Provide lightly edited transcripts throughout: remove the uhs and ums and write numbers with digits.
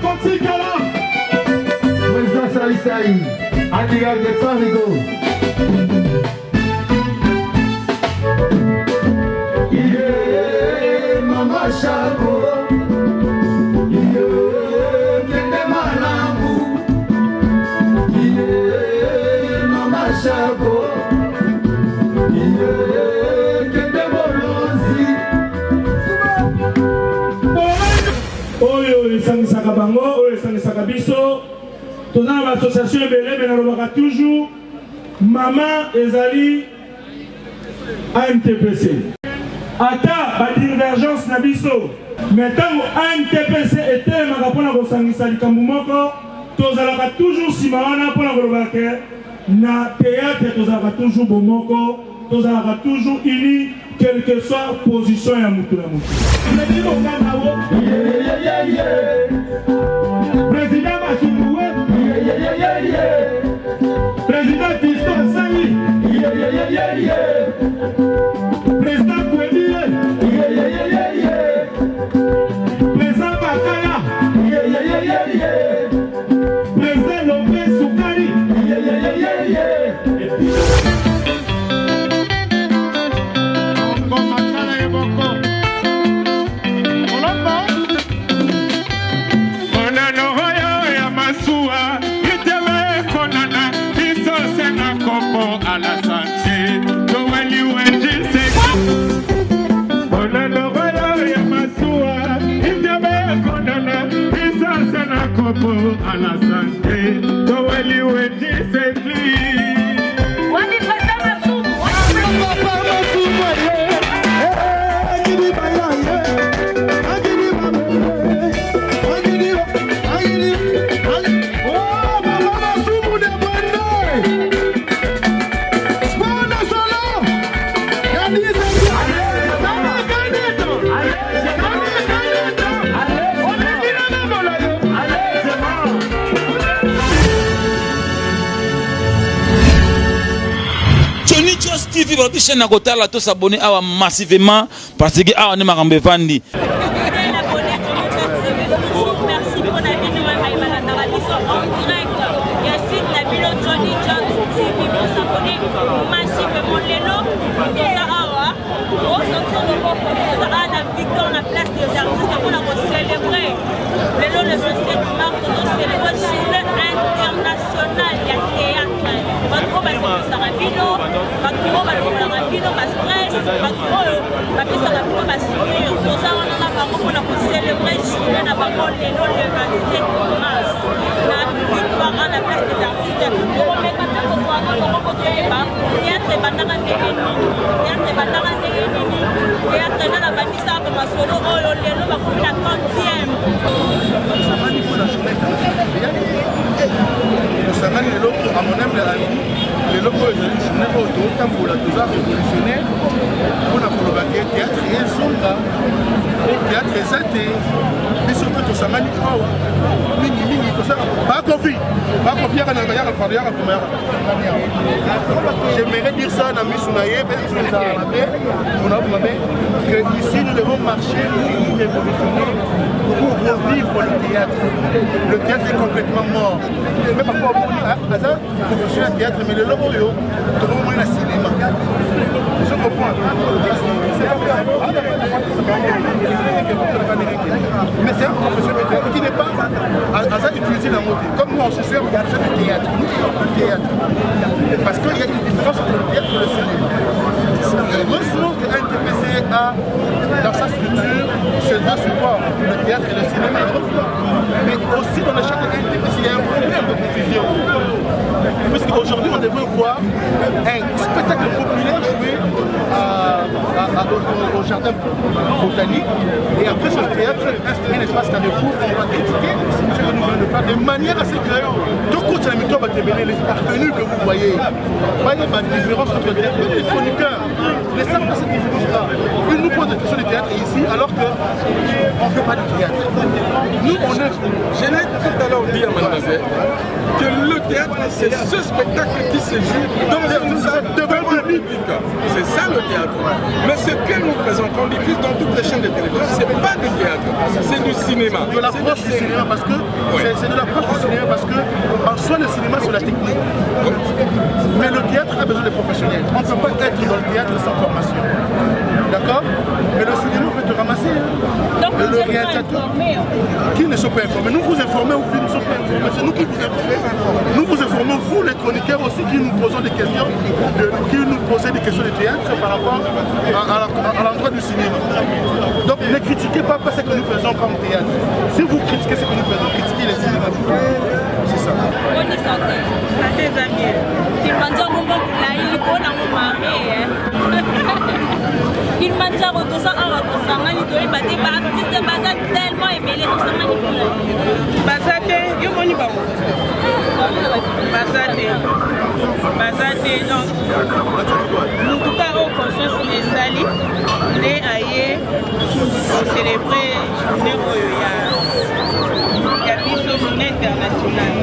Kotikala. Mwenza Saïsaï. Adiga de Farigo. Yeah, Mama Shako. Yeah, Kende Malamu. Yeah, Mama Shako. Yeah, Kende Bolonzi. Oyo esangisaka bango, oyo esangisaka biso. Dans l'association Ebele, mais on aura toujours Maman Ezali ANTPC. Ata la divergence Nabiso. Mais tant que ANTPC était ma rapona Rosangisa Likambumoko, tous allons toujours Simana pour la Golobake. Na théâtre, tous allons toujours Bomoko, tous allons toujours unis, quelle que soit la position à Moutoula Moutoula. Président Massoumoué. Président Fiston Saï. Président Kouedi. Président Bakaya. Président Lopé Soukari. À la santé, Toweli Wenji Onano Royo Yamasua, Indiabe Konana, Isa Sana Kopo à la santé, Toweli Wenji Wani Pata Masumu, TV votre chaîne à côté là tous s'abonner à massivement parce que on est marambe vandi. À mon humble avis, les locaux de l'Union autant pour la dose révolutionnaire, pour la colobaquer théâtre et soldat, théâtre et santé, mais surtout tout ça, mani pas confié, pas confié à j'aimerais dire ça dans Missounaye, que ici nous devons marcher et révolutionner pour revivre le théâtre. Le théâtre est complètement mort. Mais parfois, on dit, ah, ça, il faut un théâtre, mais le logo, il faut un cinéma. Je comprends. Mais c'est un professionnel qui n'est pas à ça utiliser la montée. Comme moi, on se sert du théâtre. Nous, le théâtre. Parce qu'il y a une différence entre le théâtre et le cinéma. Heureusement que l'NTPC a, dans sa structure, ces deux supports, le théâtre et le cinéma. Mais aussi dans le champ de l'NTPC, il y a un problème de confusion. Puisqu'aujourd'hui, on devrait voir un spectacle populaire joué au jardin botanique. Et après, sur le théâtre, installer un espace carrefour, on va critiquer ce que nous venons de faire de manière assez claire. Tout court, c'est la méthode les parvenus que vous voyez. Voyez ma différence entre le théâtre et les chroniqueurs. Les savent pas cette différence-là. Ils nous posent des questions du théâtre ici, alors qu'on ne fait pas du théâtre. Nous, on est. Je l'ai tout à l'heure dit à mademoiselle que le théâtre, c'est ce spectacle qui se joue devant le public. C'est ça le théâtre. Mais ce que nous présentons, diffuse dans toutes les chaînes de télévision, ce n'est pas du théâtre. c'est du cinéma. De l'approche du cinéma, parce que c'est de l'approche du cinéma, parce que en soi, le cinéma, c'est la technique. Mais le théâtre a besoin de professionnels. On ne peut pas être dans le théâtre sans formation. D'accord? Mais le cinéma peut te ramasser. Donc, le réalisateur qui ne sont pas informés. Nous vous informons ou qui ne sont pas informés. C'est nous qui vous informons. Nous vous informons, vous les chroniqueurs aussi, qui nous posons des questions, qui nous posez des questions de théâtre par rapport à l'endroit du cinéma. Donc ne critiquez pas ce que nous faisons comme théâtre. Si vous critiquez ce que nous faisons, critiquez les cinémas. C'est ça. Il m'a dit que ça a tellement aimé en tout cas, au conscience des salis, les aïeux ont célébré la journée internationale.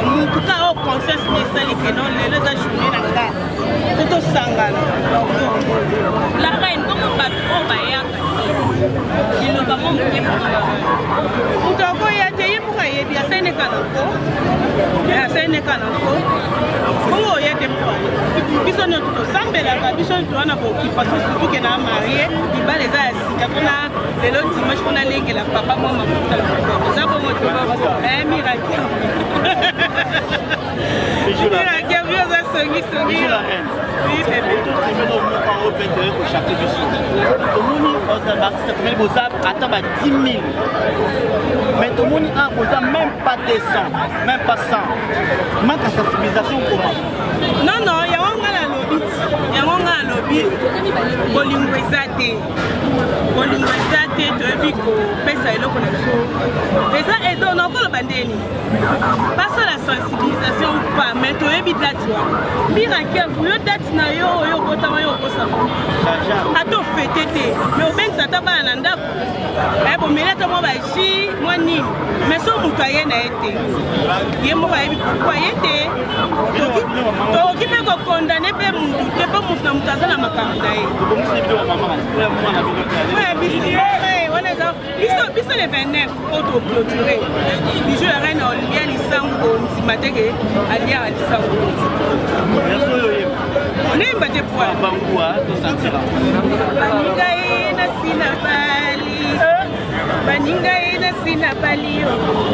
En tout cas, au conscience des salis, que non, les journées là, c'est au Sangal. La reine, comment va il ne va pas monter pour la attends 10 000. Mais tout le monde a même pas des 100, même pas 100. Manque de sensibilisation comment? Non, non, il y a un lobby. Bolingwezate, tu as vu que pesa est là pour nous. Et ça est dans le bandeni. Pas la sensibilisation ou pas, mais tu as vu date. Miracle, vous avez date na yo yo kotama yo kosama. Ato fêter, mais au ben ça t'a pas nanda. Eh bon, mais là tu m'as bachi, moi ni. Mais son mutaye na été. Il m'a dit pourquoi été. Donc il m'a condamné pour mon tu pas mon mutaza na makamda. Biso le 29 auto-clôturé. Bijou la reine Olia Lisango, Nsimateke, Alia Lisango. On est battu pour Bangoua, tout sentira. Baningae na sinapali. Baningae na sinapali.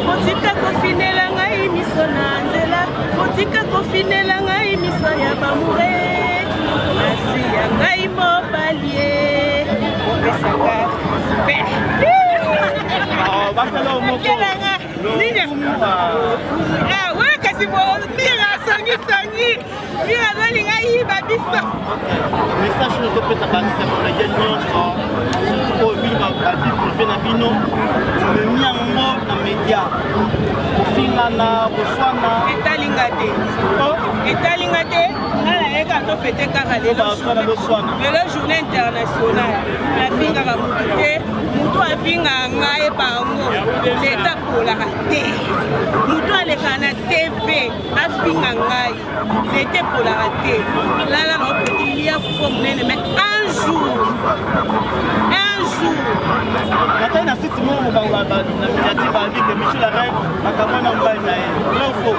Motika kofinela ngai miso na nzela. Motika kofinela ngai miso ya bamoure. Nasi ya ngai mobalie. Opesaka. Ouais, kasi bo mira sangi mira nani ngai babisa message no topesa basi pour la nyonso ko bilba basi pour na bino miango na media kofingana koswana etalingate ala eka to fete kaka lelo journée internationale la finga ba muté mutu afinga ngai bango l'état pour la raté mutu alekana TV afinga ngai l'été pour la raté là on peut il y a forme mais un jour Maintenant, il y a 6 mois où on va dire que Michel Arène a commencé à faire un faux.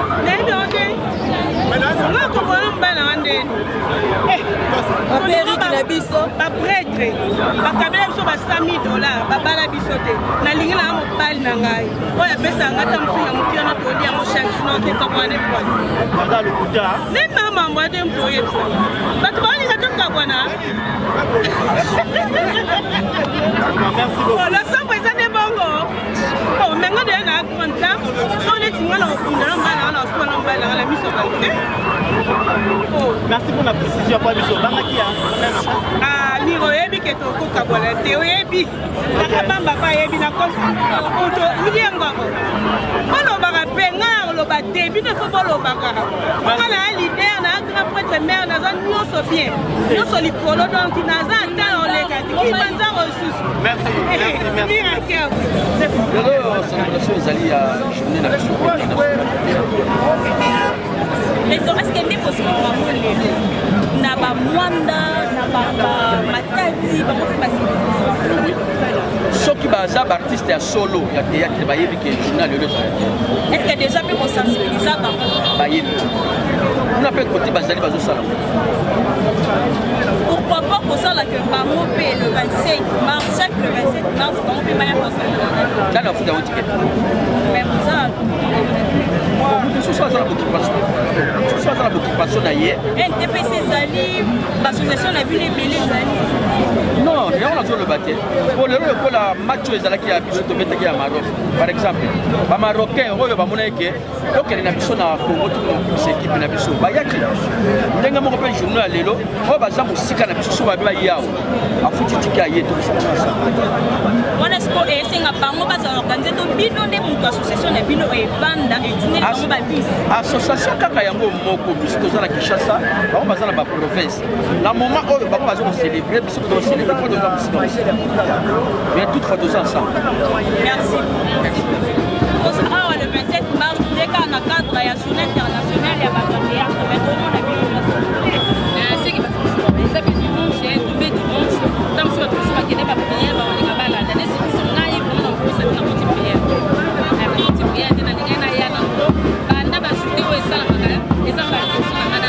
Prêtre, merci beaucoup. Le sang présent est bon. Oh, maintenant, il y a un grand temps. Merci pour la précision. Ah, ni oyebi ke to ko kabola te oyebi. Akabamba pa yebi na kosi. Oto uliengo. Bolo baka penga lo ba debi ne fo bolo baka. Bana leader na grand prêtre mère na za nyoso bien. Nyoso likolo donc na za ta on les gars. Qui banza ressources. Merci. Lelo célébration ezali ya journée nationale. Est-ce que est possible na ba mwanda na ba matati ba ko passer soki baza artiste ya solo ya théâtre bayebi ke journal le est-ce que déjà pu sensibiliser par bayebi on appelle côté bazali bazo sala pourquoi pas pour ça là que bango pe le 27 mars chaque le 27 mars bango pe maya conseil là la futa otike mais ça ce soit ça la occupation d'ailleurs NTPC zali l'association la ville belé zali non il y a on a sur le bâti pour la match ezalaki ya biso tobetaki ya Maroc par exemple ba marocain oyo bamona ke donc na biso na Congo tout cette équipe na biso bayaki ndenga moko pe journal lelo o baza musika na biso so ba yawo afuti tika yeto ça on espère essayer bango baza organiser to bino de mon association na bino e banda et tine bango ba bis association kaka yango moko biso tozala Kinshasa bango baza na ba province na moment oyo bango baza ko célébrer biso to célébrer pour nos musiciens mais toutes fois tous ensemble merci on sera le 27 mars dès qu'on a cadre la journée internationale ya ba théâtre mais tout le monde a bien c'est qui va ça peut dimanche et tomber dimanche dans ce que ça qui n'est pas prière ba on est là dans ces semaines il faut qu'on puisse être en petite prière na ningana ya na banda ba shudi o esala makala eza ba kusana na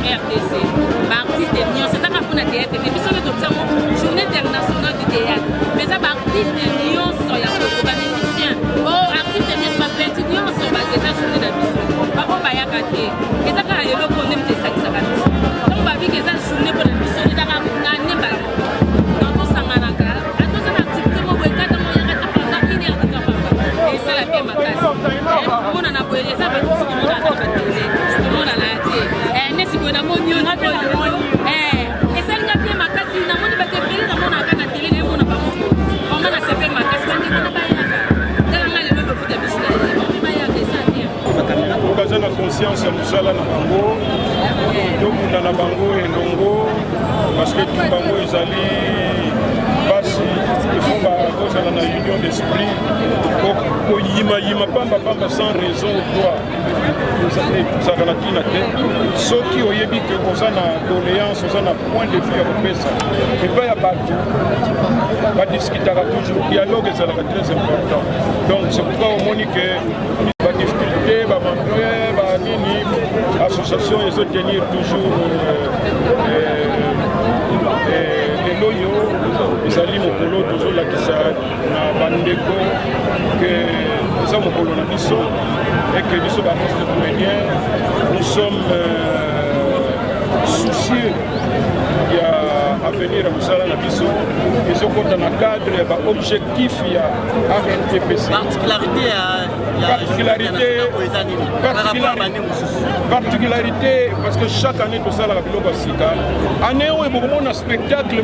RDC, artiste Nyon, c'est ça qu'on a théâtre, mais ça veut dire journée internationale du théâtre. Mais ça, artiste Nyon, c'est un musicien. Oh, artiste Nyon, c'est un petit Nyon, c'est un journée d'ambition. Par contre, il y a gâté. Et ça, quand il y a le problème, c'est ça qui s'est gâté. Donc, on va dire que ça, journée pour l'ambition, il y a gagné par dans tout ça, on a gagné. Dans une activité, on va gagner pendant une heure de temps. Et ça, la paix, ma classe. On en a besoin, ça va tout ce qu'on a dans la télé. Tout le monde a la télé. Si vous avez mon et ça n'a pas ma casse, il n'a pas de télé, on a pas de télé, on n'a pas on a fait ma casse, on n'a pas tellement le même foot de Michel. On a besoin de conscience à Moussala na bango, donc on a na bango et longo, parce que tout bango ils allaient passer, il faut qu'on a une union d'esprit, pour yima pamba sans raison ou quoi. Ceux qui ont dit que vous avez une doléance, vous avez un point de vue à ça. Et pas à partout. On va discuter toujours. Le dialogue est très important. Donc c'est pourquoi on dit que les difficultés, l'association, ils ont tenir toujours les loyaux, les alliés mokolo, toujours la kisa, na bandeko, que nous avons mokolo na biso. Et que nous sommes artistes comédiens, nous sommes soucieux à venir à Moussala Nabiso, ils sont dans le cadre de l'objectif à RNTPC. Particularité, parce que chaque année, tout ça, la Biloba Sika. Année où il y a un spectacle,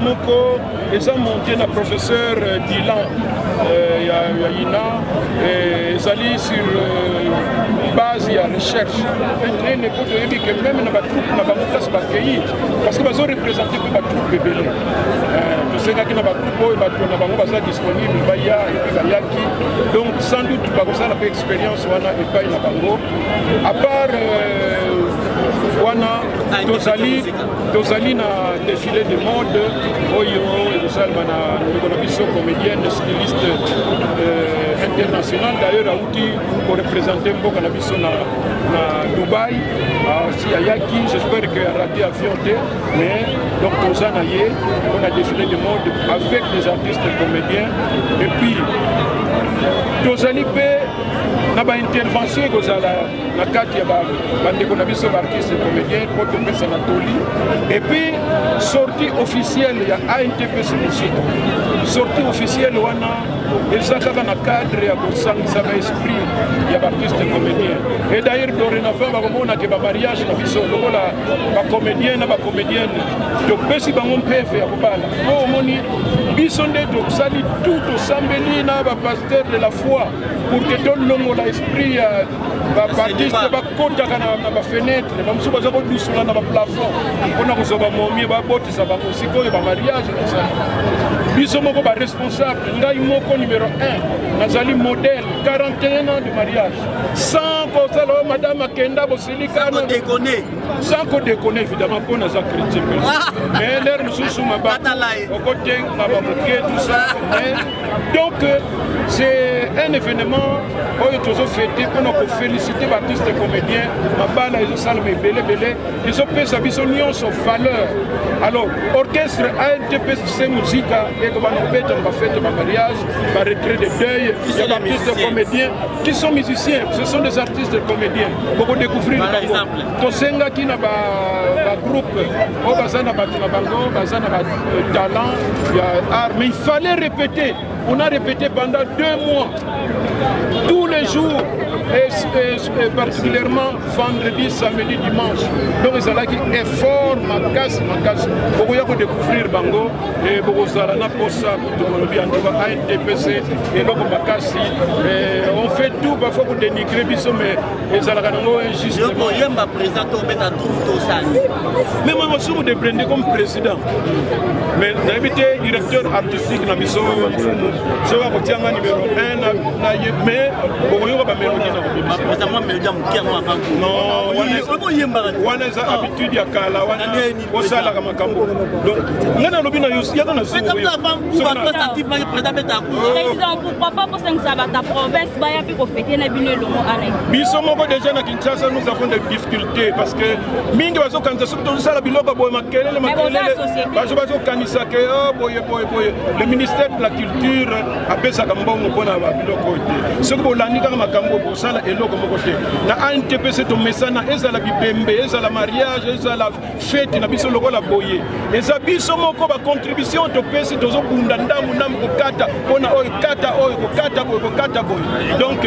ils ont monté un professeur Dylan, Yina, et ils allaient sur base de recherche. Et ne peut pas dire que même dans la troupe, dans la classe parce que ils ont représenté la troupe bébé. Je sais qu'il y a une troupe qui est disponible, donc sans doute, il y a une expérience à part tozali na défilé de mode oyo esalma na biso comédienne styliste international d'ailleurs auti pour représenter mboka na biso na Dubaï si ayaki j'espère que raté avion te mais donc tozana ye on a défilé de mode avec des artistes comédiens et puis tozali pe na ba intervention kozala na kati ya bandeko na biso artiste comédien pour topesa na toli et puis sortie officielle ya ANTPC Mosika sortie officielle wana ezaka na cadre ya kosangisa ba esprit ya artiste comédien et d'ailleurs dorénavant bakomona ke ba mariage na biso lokola ba comédien na ba comédienne topesi bango mpeve ya kobala po omoni biso nde tosali tout tosambeli na ba pasteur de la foi pour que tolongola esprit baartiste bakotaka na bafenetre bamosusu baza kodusula na baplafond mpona kozwa bamomie babotisa bango sikoyo bamariage nasali biso moko baresponsable ngai moko numéro 1 nazali modèle 41 ans de mariage sans kosala madame akenda boselikana sans kodéconner évidemment mpo naza chrétien mais lere mosusu okotenga bamoke tout ça donc c'est un événement oyo tozofete mpona kofélicité baartiste comédien mabala ezosalama ebelebele ezopesa biso nyonso valeur alors orchestre ANTPC Muzika ekobana kobeta na bafete bamariage baretrait de deuil ya baartiste comédiens qui sont musiciens ce sont des artistes comédiens bokodécouvrir bango tosengaki na bagroupe oyo baza na bato na bango baza na batalent ya art mais il fallait répéter. On a répété pendant 2 mois, tous les jours, et particulièrement vendredi, samedi, dimanche. Donc, ils ont dit effort, ma casse. Pour découvrir Bango, et pour Zalana Posa, pour ANTPC, et donc Makassi. On fait tout parfois pour dénigrer Bissot, mais ils ont injuste. Mais moi, je suis déprendu comme président. Mais j'habite directeur artistique dans Bissot. Je vais vous dire numéro 1, mais pour vous, je non, on a habitude à Kala, on a la Makambo. Donc, on a l'objet président, pourquoi pas pour ta province, Bissomoko déjà à Kinshasa, nous avons des difficultés parce que Mingi Wazo Kanza, tout ça, la biloba boy Makele, le ministère de la Culture a fait sa gambo pour la biloko. Ce que l'année dans Makambo pour ça et l'autre côté. La ANTPC to mesana ezala bibembe ezala mariage ezala fête na biso loko la boye. Eza biso moko ba contribution to pesi tozo bunda ndamu na kokata pona oyo kata oyo kokata boy. Donc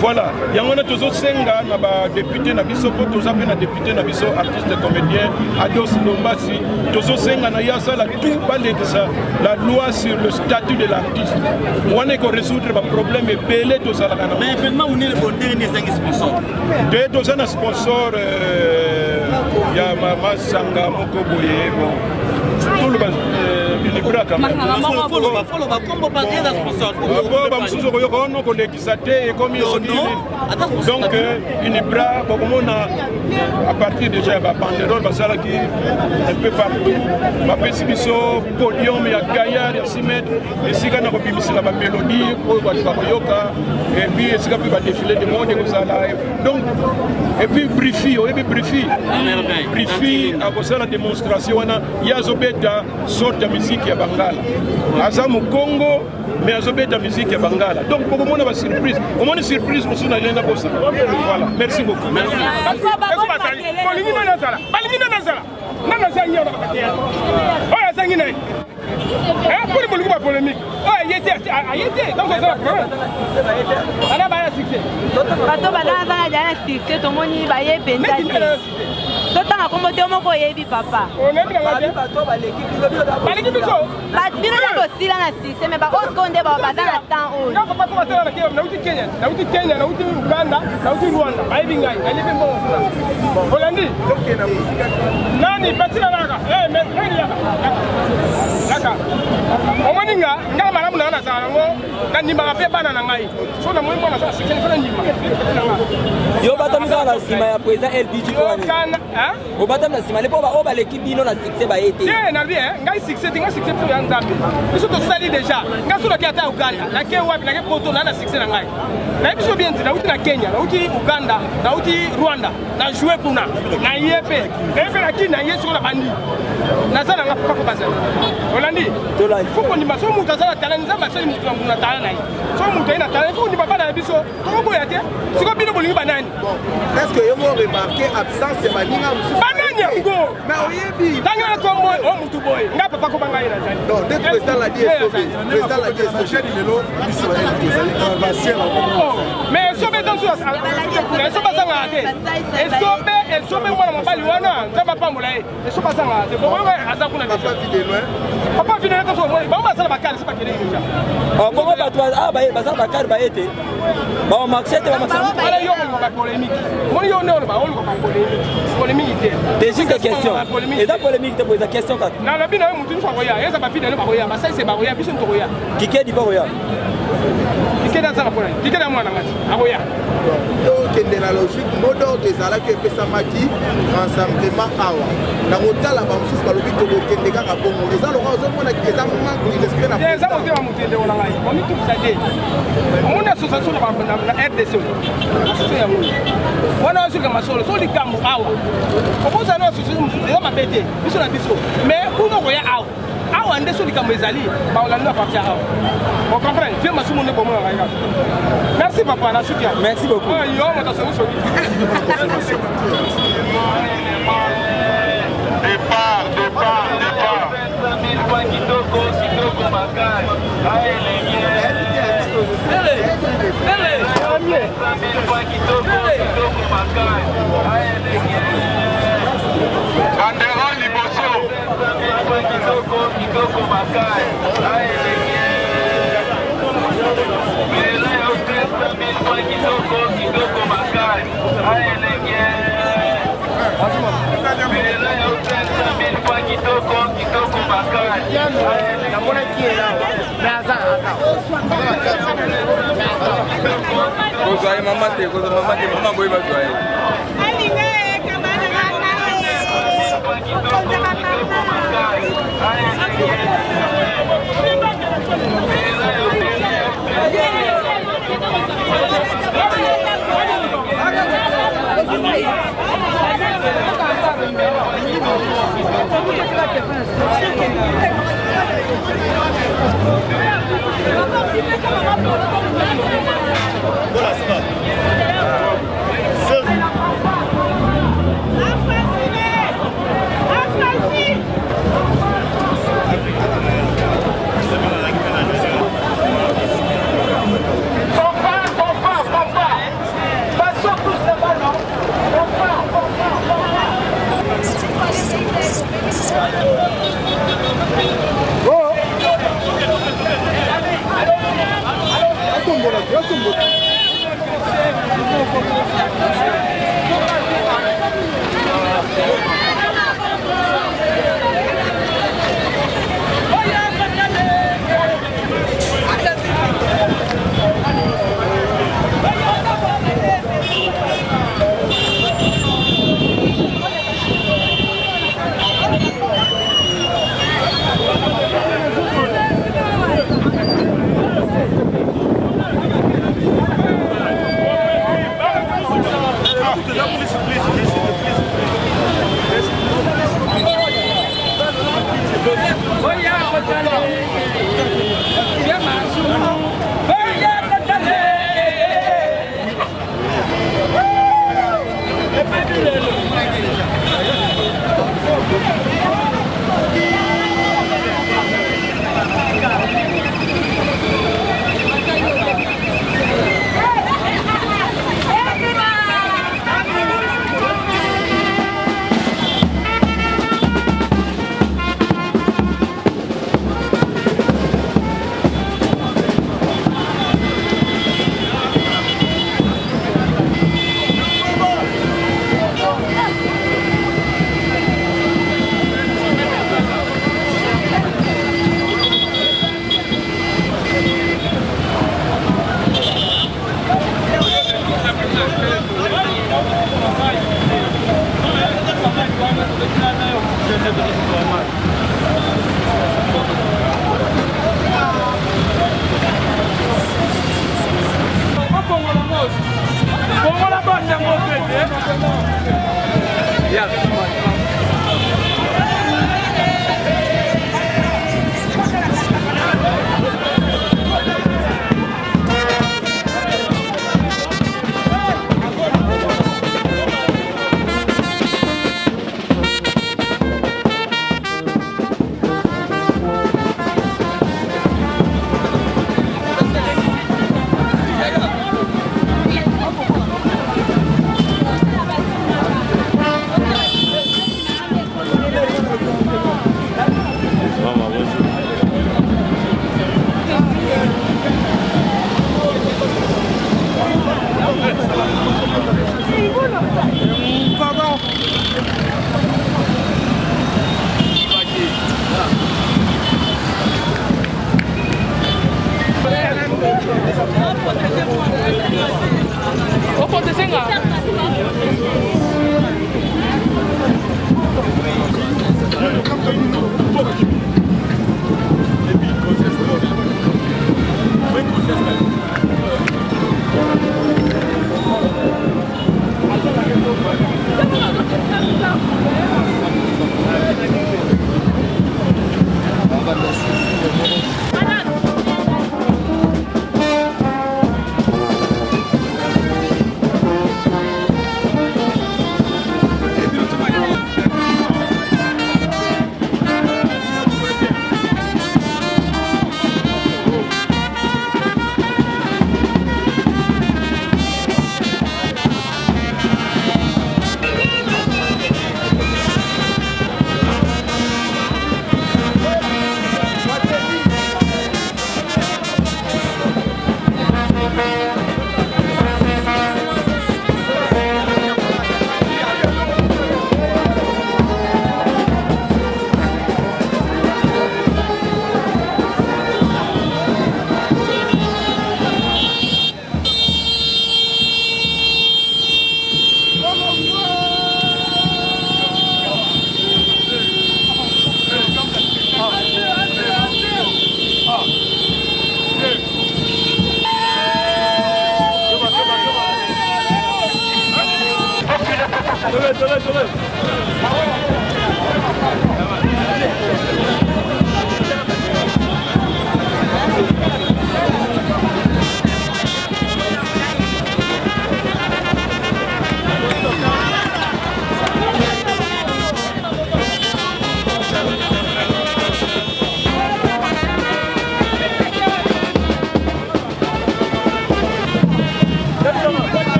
voilà, yangona tozo senga na ba député na biso po tozo pe na député na biso artiste comédien Ados Lombasi tozo senga na yasa la tout balé de ça la loi sur le statut de l'artiste. On est ko résoudre ba problème et belé to ça la kana. Mais événement on est le bon dernier sponsor. De deux ans sponsor ya mama sanga moko boye bon tout le unibra quand même follow combo pas des sponsors ba msuzo ko yoko no ko lekisate et comme donc unibra beaucoup na à partir déjà ba banderole basala qui un peu partout ba pesibiso podium ya gaillard ya 6 mètres et sika na ko bimisila ba mélodie ko ba yoka et puis sika puis ba défilé de monde ko sala donc et puis brifi à cause de la démonstration wana yazobeta sorte ya musique ya Bangala aza mu Congo mais azobeta musique ya Bangala donc pour moi na surprise au moins surprise pour suna lenda bossa voilà merci beaucoup merci pour le polémique il était donc c'est ça ana ba succès bato bana ya succès to moni ba ye penza totanga kombo te moko yebi papa bato baleki biso bino na bosila na succès mais ba oskonde ba bata na temps oyo na papa ko tala na uti Kenya na uti Uganda na uti Rwanda ba yebi ngai na yebi mbo Holandi nani patila naka mais nani naka omoninga ngala malamu na sala ngo kanimba pe bana na ngai so na moyo na sala succès na ndima yo batamisa na sima ya président LBG o batamisa sima le po ba o ba l'équipe bino na succès ba été na bien ngai succès to ya nzambe biso to sali déjà ngai so na kiata Uganda na ke wapi na ke poto na succès na ngai na biso bien na uti na Kenya na uti Uganda na uti Rwanda na jouer kuna na yepe na kina yeso na bandi na sala nga papa ko bazala Holandi fuko ni maso mutu azala talent nzamba sali mutu na talent na so mutu ina talent fuko ni papa na biso ko boya te siko bino bolingi banani est-ce que yo mo remarquer absence ya baninga musu banani yango mais oyebi tanga ko moy o mutu boy nga papa ko banga ina zali non dès que président l'a dit président l'a dit mais sobe dans so sobe sanga ate sobe mwana mobali wana nzamba pambola e sobe sanga ate bo nga aza kuna papa vide loin papa vide loin ko mo ba masala bakali sepa kele déjà bongo bato baza bakari baete bamaxete ala yo ba polémique moni yo ne on ba on ba polémique c'est juste des questions et la polémique te pose la question quand na la bino mutu so ko ya eza ba vide ne ba ko ya ba sai se ba ko ya biso to ko ya kike di ba ko ya kike da za ko ya kike da mwana ngati akoya tokende na logique mot d'ordre ezalaki epesamaki rassemblement awa na kotala bamosusu balobi tokokende kaka bongo eza loka ozomona eza manque de respect na eza motema motende wana ngai omitukusa te omoni association na rdc association ya moni wana osilika masolo so likambo awa okozala na association mosusu eza mabe te biso na biso mais kuna koya awa nde so likambo ezali baolandi na parti awa ocomprendre vie masumu nde bomona ngai kaka merci papa na suki merci beaucoup yo moto asongi soki départ. Banderole liboso. Kozai mama te mama boy ba joye.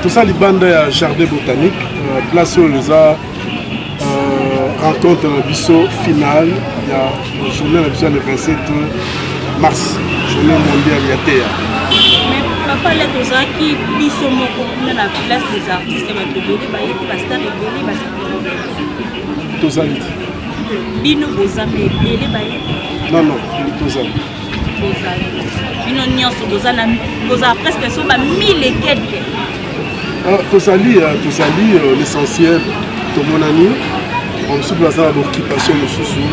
Tout ça, les bandes à jardin botanique, place où les a rencontre le biseau final, il y a la journée le 27 mars, journée mondiale Yatea. Mais papa, là, tout ça qui biseau mon la place des artistes, va se tout ça, Bino Bozame, non, non, tout ça. Bino Nyonso Bozana, Boza presque sur 1000 et quelques. Tout ça, l'essentiel, tout mon ami, on se place dans l'occupation de ce soir,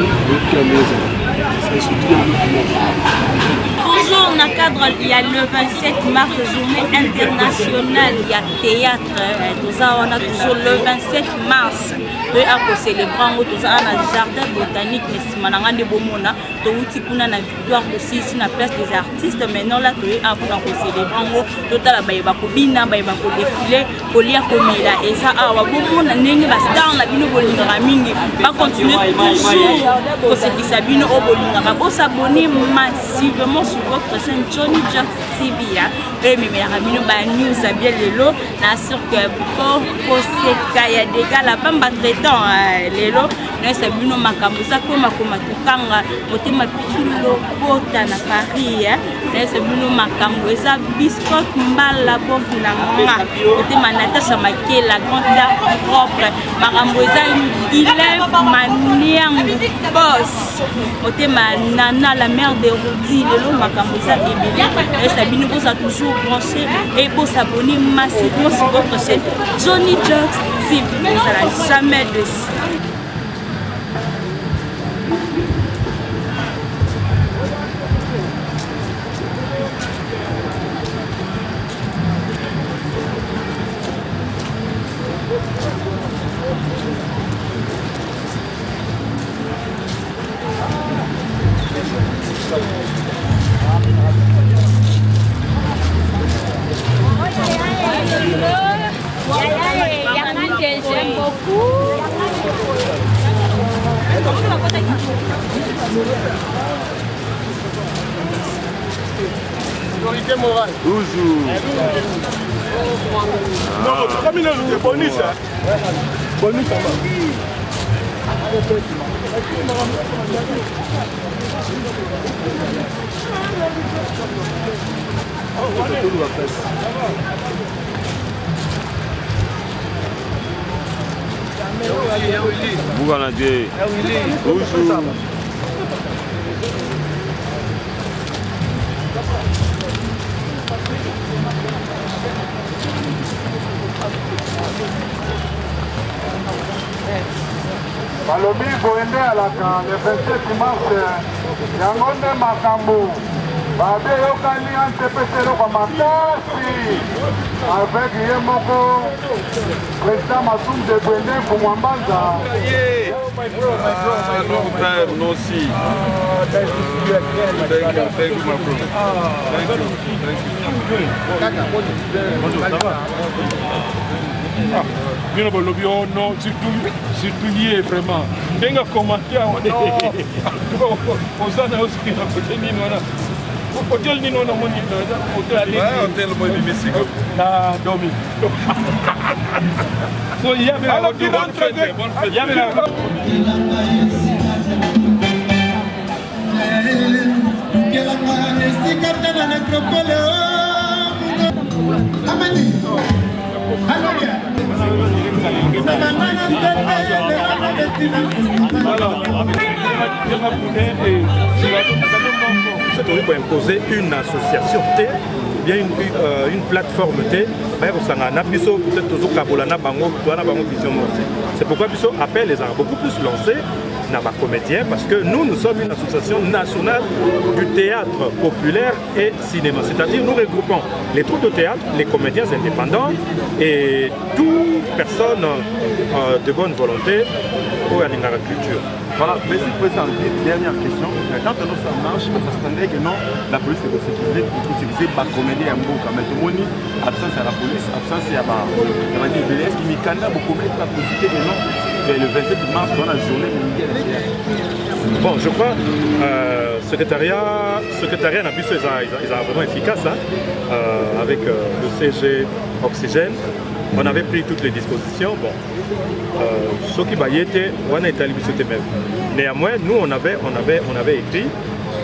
c'est surtout toujours dans le cadre, il y a le 27 mars, journée internationale, il y a théâtre, tout ça, on a toujours le 27 mars. Pour célébrer tout ça dans le jardin botanique, mais si on a des bons moments, tout le monde a victoire aussi sur la place des artistes. Maintenant, là, tout pour célébrer tout à l'heure, il va défiler, pour lire comme il a. Et ça, on va continuer toujours pour ce qui s'abîme au Bolingara. Pour s'abonner massivement sur votre chaîne Johnny Jux TV. Et mes amis, nous savons bien le lot. Là, sur que pour il y a des gars là-bas, lelo nesa bino makambo za ko makoma tukanga motema pikilo bota na Paris nesa bino makambo eza biscuit mbala bofu na nga motema Natasha Makela grande propre makambo eza Guilhem Maniangu boss motema Nana la mère de Rodi lelo makambo eza ebele nesa bino bosa toujours branché et pour s'abonner massivement sur votre chaîne Johnny Jux TV. Vous n'allez jamais déçu. Yaman que j'aime beaucoup. Sécurité morale. Toujours. Non, comme il a le bonus, hein. Bonus, ça va. Bougana Dieu. Toujours. balobi boende alaka le 27 mars yango nde makambo babe yokani NTPC eloko makasi avec ye moko président Massoum de Bwende Mfumwa Mbanza. Long time no see. Thank you, my brother. Bien le lobby, oh non, surtout lié vraiment. Bien à commenter à on est. Aux années aussi qui a côté Nino. Hôtel Nino na moni na hôtel moni Mexico. Na domi. So il y avait la bonne fête. Il y avait la pour imposer une association T, bien une plateforme T, c'est pourquoi Bisso appelle les arts beaucoup plus lancés dans ma comédien, parce que nous sommes une association nationale du théâtre populaire et cinéma. C'est-à-dire nous regroupons les troupes de théâtre, les comédiens indépendants et toute personne de bonne volonté pour la culture. Voilà, merci Président. Dernière question. Quand ça marche, on s'attendait que non, la police est sécurisée pour sécuriser la comédie en Mboka. Mais tout le monde, absence à la police, absence à la DBS, qui m'y canne beaucoup mettre la possibilité que non, le 27 mars, dans la journée mondiale. Bon, je crois secrétariat Nabiso est vraiment efficace hein, avec le CG Oxygène. On avait pris toutes les dispositions. Bon, ce qui va y être, on a été même. Néanmoins, nous on avait écrit.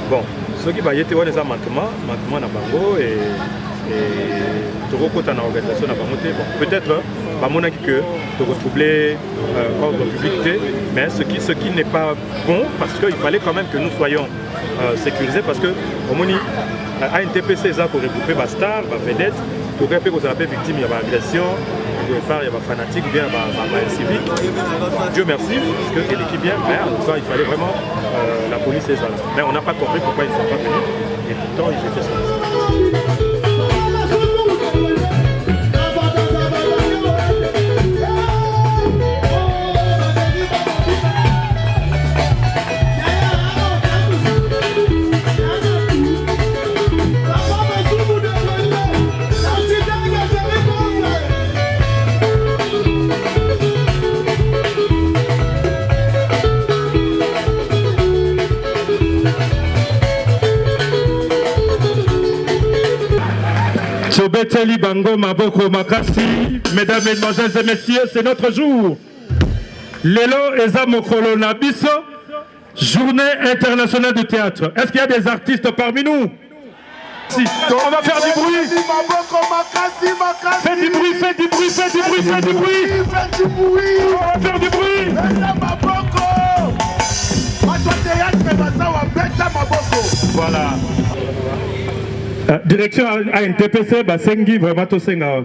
Bon, ce qui va y être, on a des manquements na bango et tout côté dans l'organisation na bango. Bon, peut-être, à mon avis que de retroubler ordre public, mais ce qui n'est pas bon parce qu'il fallait quand même que nous soyons sécurisés parce que au moins ANTPC ça pour regrouper ma star, ma vedette. Tout cas, vous avez victime, il y a l'agression, il y a fanatique, bien civique. Dieu merci, parce que l'équipe bien, mais en tout cas, il fallait vraiment la police et ça. Mais on n'a pas compris pourquoi ils ne sont pas venus, et pourtant ils étaient sortis. Beteli Bango Maboko Makasi, mesdames, mesdemoiselles et messieurs, c'est notre jour. Lelo Eza Mokolo Nabiso, journée internationale du théâtre. Est-ce qu'il y a des artistes parmi nous? Si. On va faire du bruit. Faites du bruit, faites du bruit, faites du bruit, faites du bruit. On va faire du bruit. Voilà. Direction ANTPC, Sengi, vraiment tout senga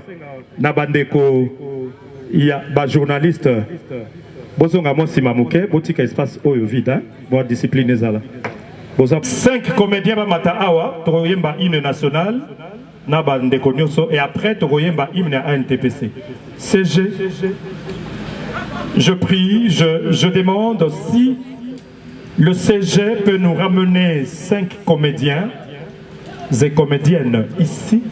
na bandeko ya ba journaliste. Bozonga mo simamuke, botika espace oyo vide, bo discipline ezala. Boza 5 comédiens ba mata awa, tokoyemba hymne national na bandeko nyoso et après tokoyemba hymne à ANTPC. CG. Je prie, je demande si le CG peut nous ramener 5 comédiens et comédiennes ici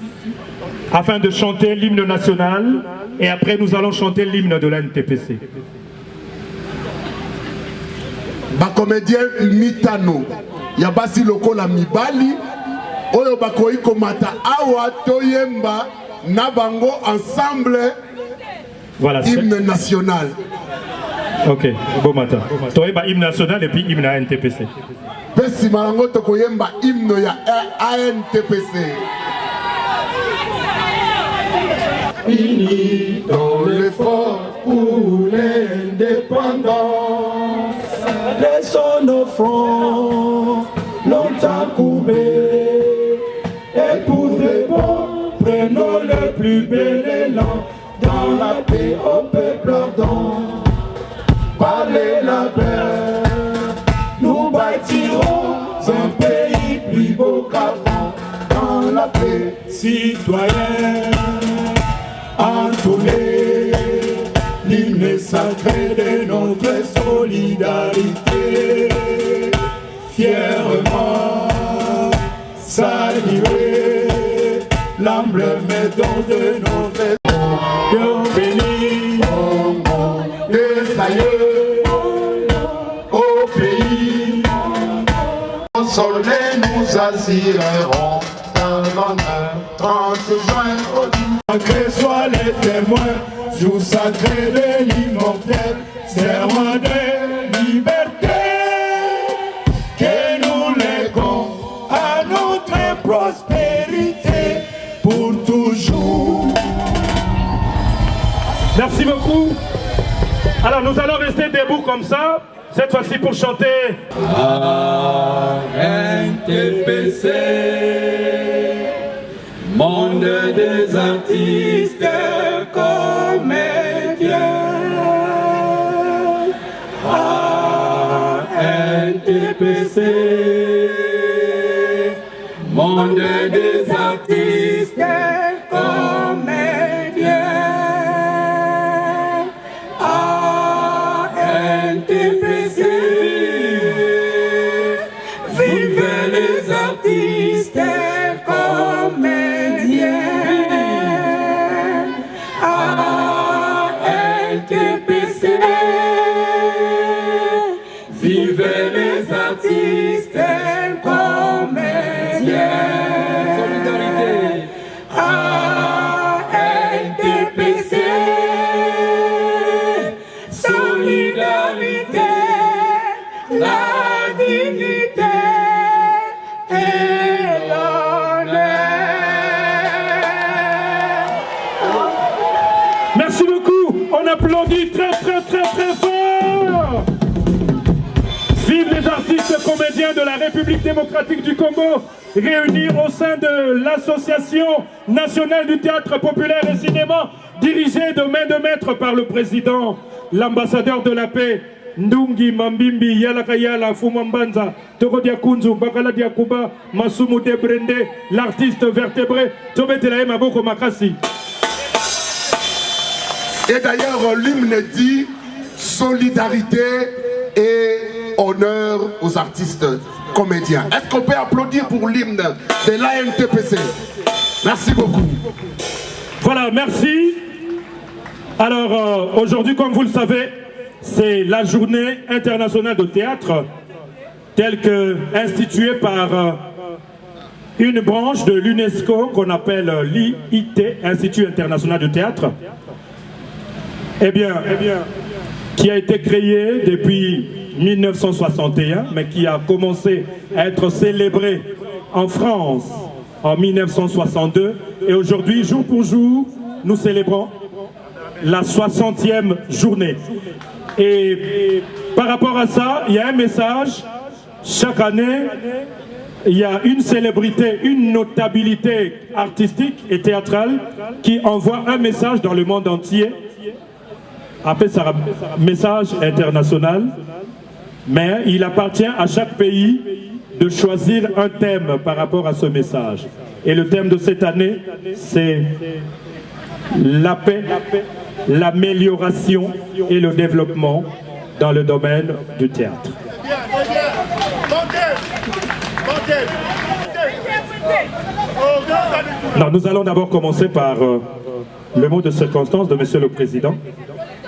afin de chanter l'hymne national et après nous allons chanter l'hymne de la NTPC. Bacomédien mitano ya basi lokola mibali oyo bakoi komata awa toyemba na bango ensemble. Voilà, hymne national. Ok, bon matin. Toyemba hymne national et puis hymne à NTPC. Pesi marango tokoyemba hymne ya ANTPC. Unis dans l'effort pour l'indépendance. Laissons nos fronts longtemps courbés. Et pour de bon, prenons le plus bel élan. Dans la paix au peuple ardent. Parlez la paix, nous bâtirons un pays plus beau qu'avant. Dans la paix citoyenne, entouré, l'hymne sacré de notre solidarité. Fièrement saluer l'emblème de notre Dieu béni, des aïeux au pays. Soleil nous assurerons dans l'honneur 30 juin au sacré soit les témoins, jour sacré de l'immortel, serment de liberté, que nous léguons à notre prospérité pour toujours. Merci beaucoup. Alors nous allons rester debout comme ça, cette fois-ci pour chanter NTPC, monde des artistes comédiens. NTPC, monde des artistes comédiens. NTPC, vive les artistes comédiens. NTPC, vive les artistes comédiens. NTPC, solidarité, la dignité et l'honneur. Merci beaucoup, on applaudit très très très très fort. Vive les artistes comédiens de la République démocratique du Congo, réunis au sein de l'Association nationale du théâtre populaire et cinéma, dirigée de main de maître par le président, l'ambassadeur de la paix, Ndungi Mambimbi Yalakayala Fumambanza, Togodia Kunzu, Bakala Diakuba, Masumu Debrende, l'artiste vertébré, Tobetelae Maboko Makasi. Et d'ailleurs, l'hymne dit solidarité et honneur aux artistes comédiens. Est-ce qu'on peut applaudir pour l'hymne de l'ANTPC? Merci beaucoup. Voilà, merci. Alors, aujourd'hui, comme vous le savez, c'est la journée internationale de théâtre, telle que instituée par une branche de l'UNESCO qu'on appelle l'IIT, Institut international de théâtre. Eh bien, qui a été créée depuis 1961, mais qui a commencé à être célébrée en France en 1962. Et aujourd'hui, jour pour jour, nous célébrons la 60e journée. Et par rapport à ça, il y a un message. Chaque année, il y a une célébrité, une notabilité artistique et théâtrale qui envoie un message dans le monde entier. Après ça, message international. Mais il appartient à chaque pays de choisir un thème par rapport à ce message. Et le thème de cette année, c'est la paix, l'amélioration et le développement dans le domaine du théâtre. Alors, nous allons d'abord commencer par le mot de circonstance de Monsieur le Président.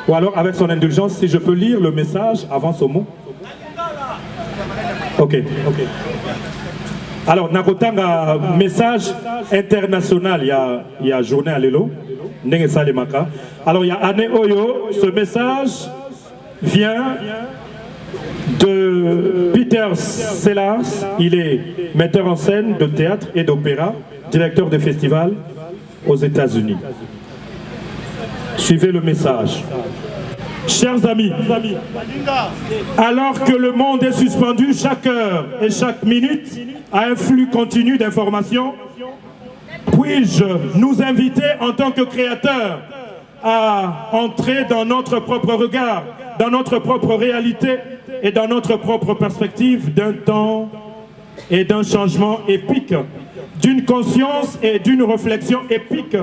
Ou alors, avec son indulgence, si je peux lire le message avant ce mot. Ok. Alors, Nakotanga, message international, il y a journée à l'élo. Alors, il y a Anne Oyo, ce message vient de Peter Sellars. Il est metteur en scène de théâtre et d'opéra, directeur de festival aux États-Unis. Suivez le message. Chers amis, alors que le monde est suspendu chaque heure et chaque minute à un flux continu d'informations, puis-je nous inviter en tant que créateurs à entrer dans notre propre regard, dans notre propre réalité et dans notre propre perspective d'un temps et d'un changement épique, d'une conscience et d'une réflexion épique,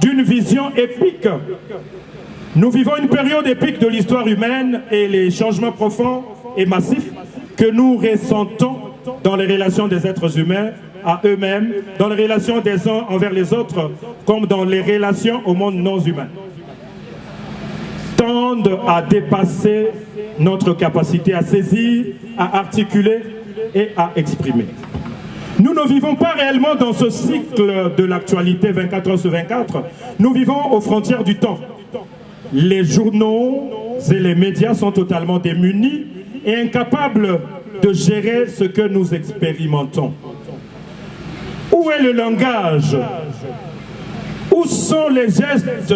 d'une vision épique. Nous vivons une période épique de l'histoire humaine et les changements profonds et massifs que nous ressentons dans les relations des êtres humains à eux-mêmes, dans les relations des uns envers les autres, comme dans les relations au monde non humain, tendent à dépasser notre capacité à saisir, à articuler et à exprimer. Nous ne vivons pas réellement dans ce cycle de l'actualité 24 heures sur 24. Nous vivons aux frontières du temps. Les journaux et les médias sont totalement démunis et incapables de gérer ce que nous expérimentons. Où est le langage? Où sont les gestes?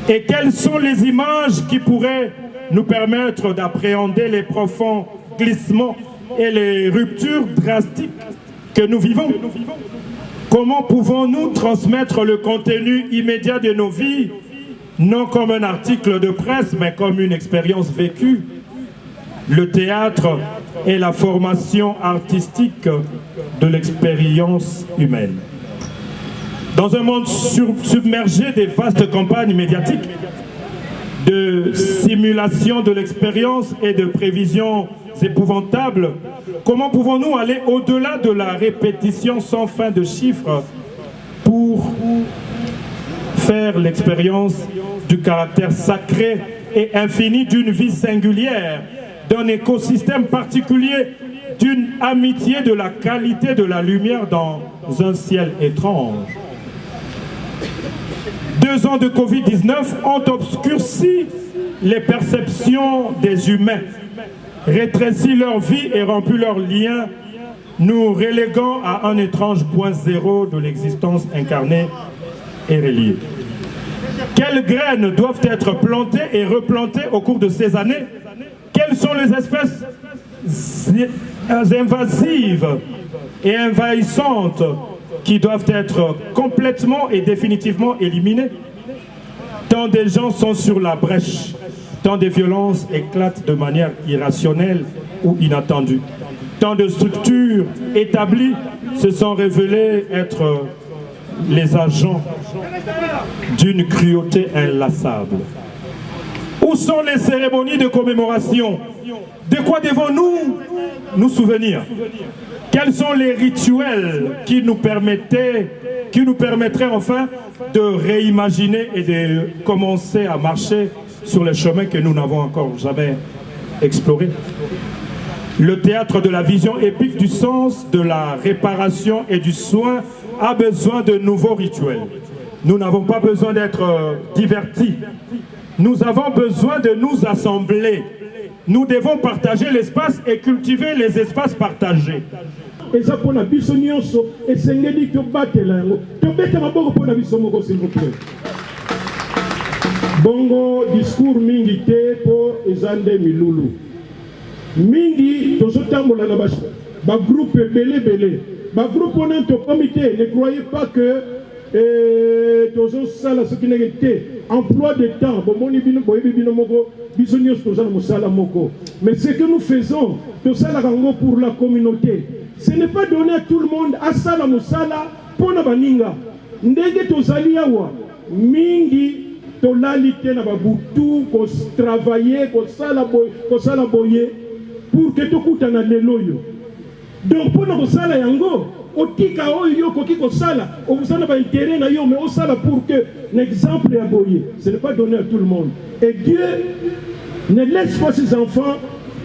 Et quelles sont les images qui pourraient nous permettre d'appréhender les profonds glissements et les ruptures drastiques que nous vivons? Comment pouvons-nous transmettre le contenu immédiat de nos vies, non comme un article de presse, mais comme une expérience vécue? Le théâtre est la formation artistique de l'expérience humaine. Dans un monde submergé des vastes campagnes médiatiques, de simulation de l'expérience et de prévisions épouvantables, comment pouvons-nous aller au-delà de la répétition sans fin de chiffres pour faire l'expérience du caractère sacré et infini d'une vie singulière, d'un écosystème particulier, d'une amitié de la qualité de la lumière dans un ciel étrange? 2 ans de Covid-19 ont obscurci les perceptions des humains, rétréci leur vie et rompu leurs liens, nous reléguant à un étrange point zéro de l'existence incarnée et reliée. Quelles graines doivent être plantées et replantées au cours de ces années? Quelles sont les espèces invasives et envahissantes qui doivent être complètement et définitivement éliminées? Tant de gens sont sur la brèche, tant de violences éclatent de manière irrationnelle ou inattendue. Tant de structures établies se sont révélées être les agents d'une cruauté inlassable. Où sont les cérémonies de commémoration? De quoi devons-nous nous souvenir? Quels sont les rituels qui nous permettraient enfin de réimaginer et de commencer à marcher sur les chemins que nous n'avons encore jamais explorés? Le théâtre de la vision épique du sens, de la réparation et du soin a besoin de nouveaux rituels. Nous n'avons pas besoin d'être divertis. Nous avons besoin de nous assembler. Nous devons partager l'espace et cultiver les espaces partagés. Et ça pour la bisonioso et sengeli to batela yango to beta maboko pour la bisomoko s'il vous plaît. Bongo discours mingi te pour ezande milulu. Mingi to sotambola na ba groupe belé. Ba groupe on est au comité, ne croyez pas que tozo sala ce qui n'est que emploi de temps bomoni bino boyebi bino moko bisonios toza na mosala moko. Mais ce que nous faisons to sala kango pour la communauté. Ce n'est pas donné à tout le monde à sala mosala pona baninga. Ndenge tozali awa mingi tolalite na babutu ko travailler ko sala boye pour que tokutana lelo yo. Donc pona ko sala yango otika oyo koki kosala okusala ba intérêt na yo mais osala pour que l'exemple est boyé. Ce n'est pas donné à tout le monde. Et Dieu ne laisse pas ses enfants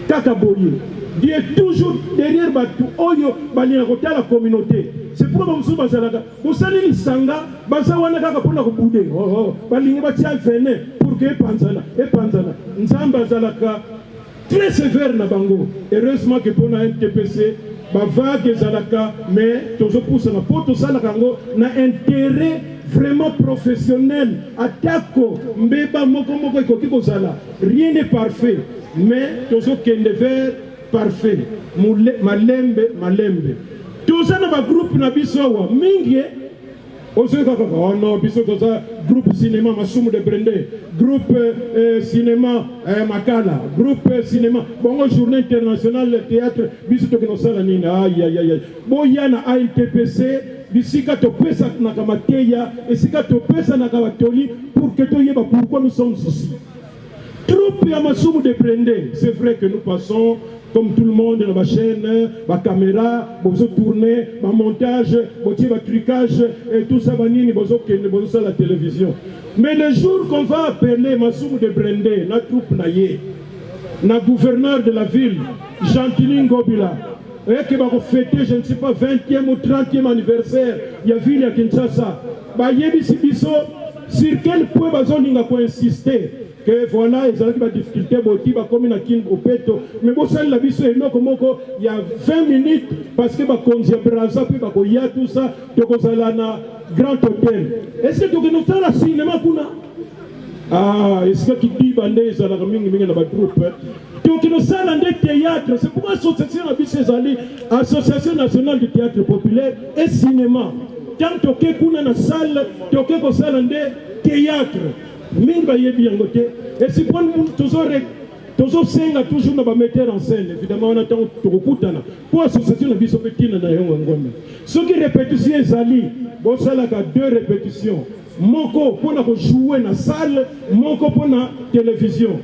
kaka boyé. Dieu est toujours derrière batu oyo balinga kota la communauté. C'est pourquoi nous sommes bazalaka. Osali lisanga bazawana kaka pona ko bouder. Oh balinga batia venin pour que panzana nzamba zalaka très sévère na bango. Heureusement que pour un TPC ba vague zalaka mais tozo pousse na poto salaka ngo na intérêt vraiment professionnel. Atako mbeba moko ekoki kozala. Rien n'est parfait mais tozo kende vers parfait. Malembe. Tout ça dans groupe na biso mingi. Oh non, biso toza groupe cinéma Masumu de Brende, groupe cinéma Makala, groupe cinéma bongo journée internationale de théâtre biso to kinosala nini. Aïe. Boya na ANTPC bisika to pesa na kamateya, esika to pesa na kabatoli pour que to yeba pourquoi nous sommes ici. Troupe ya Masumu de Brende, c'est vrai que nous passons comme tout le monde dans ma chaîne, ma caméra, bozo tourner, ma montage, ma trucage et tout ça, bozo la télévision. Mais le jour qu'on va appeler Masumu de Brende, la troupe naïe, na gouverneur de la ville, Gentilin Gobila, et qui va fêter, je ne sais pas, 20e ou 30e anniversaire, il y a ville à Kinshasa, bah yebisi biso, sur quel point bazo ninga ko insister. Que voilà, ils ont des difficultés, comme une akin au péto. Mais bon, ça, la vie, c'est il y a 20 minutes, parce que Konzia Braza, puis il y a tout ça, donc on a un grand hôtel. Est-ce que nous avons un cinéma? Ah, est-ce que tu dis, bandé, ils ont la troupe? Donc nous avons un théâtre, c'est pourquoi l'Association nationale du théâtre populaire et cinéma. Quand tu es dans la salle, tu es dans un théâtre. Et si toujours senga toujours na ba metteur en scène évidemment on attend tokutana pour association na biso petina na yango ngombe soki répétition ezali bo sala ka 2 répétitions moko pona ko jouer na salle moko pona télévision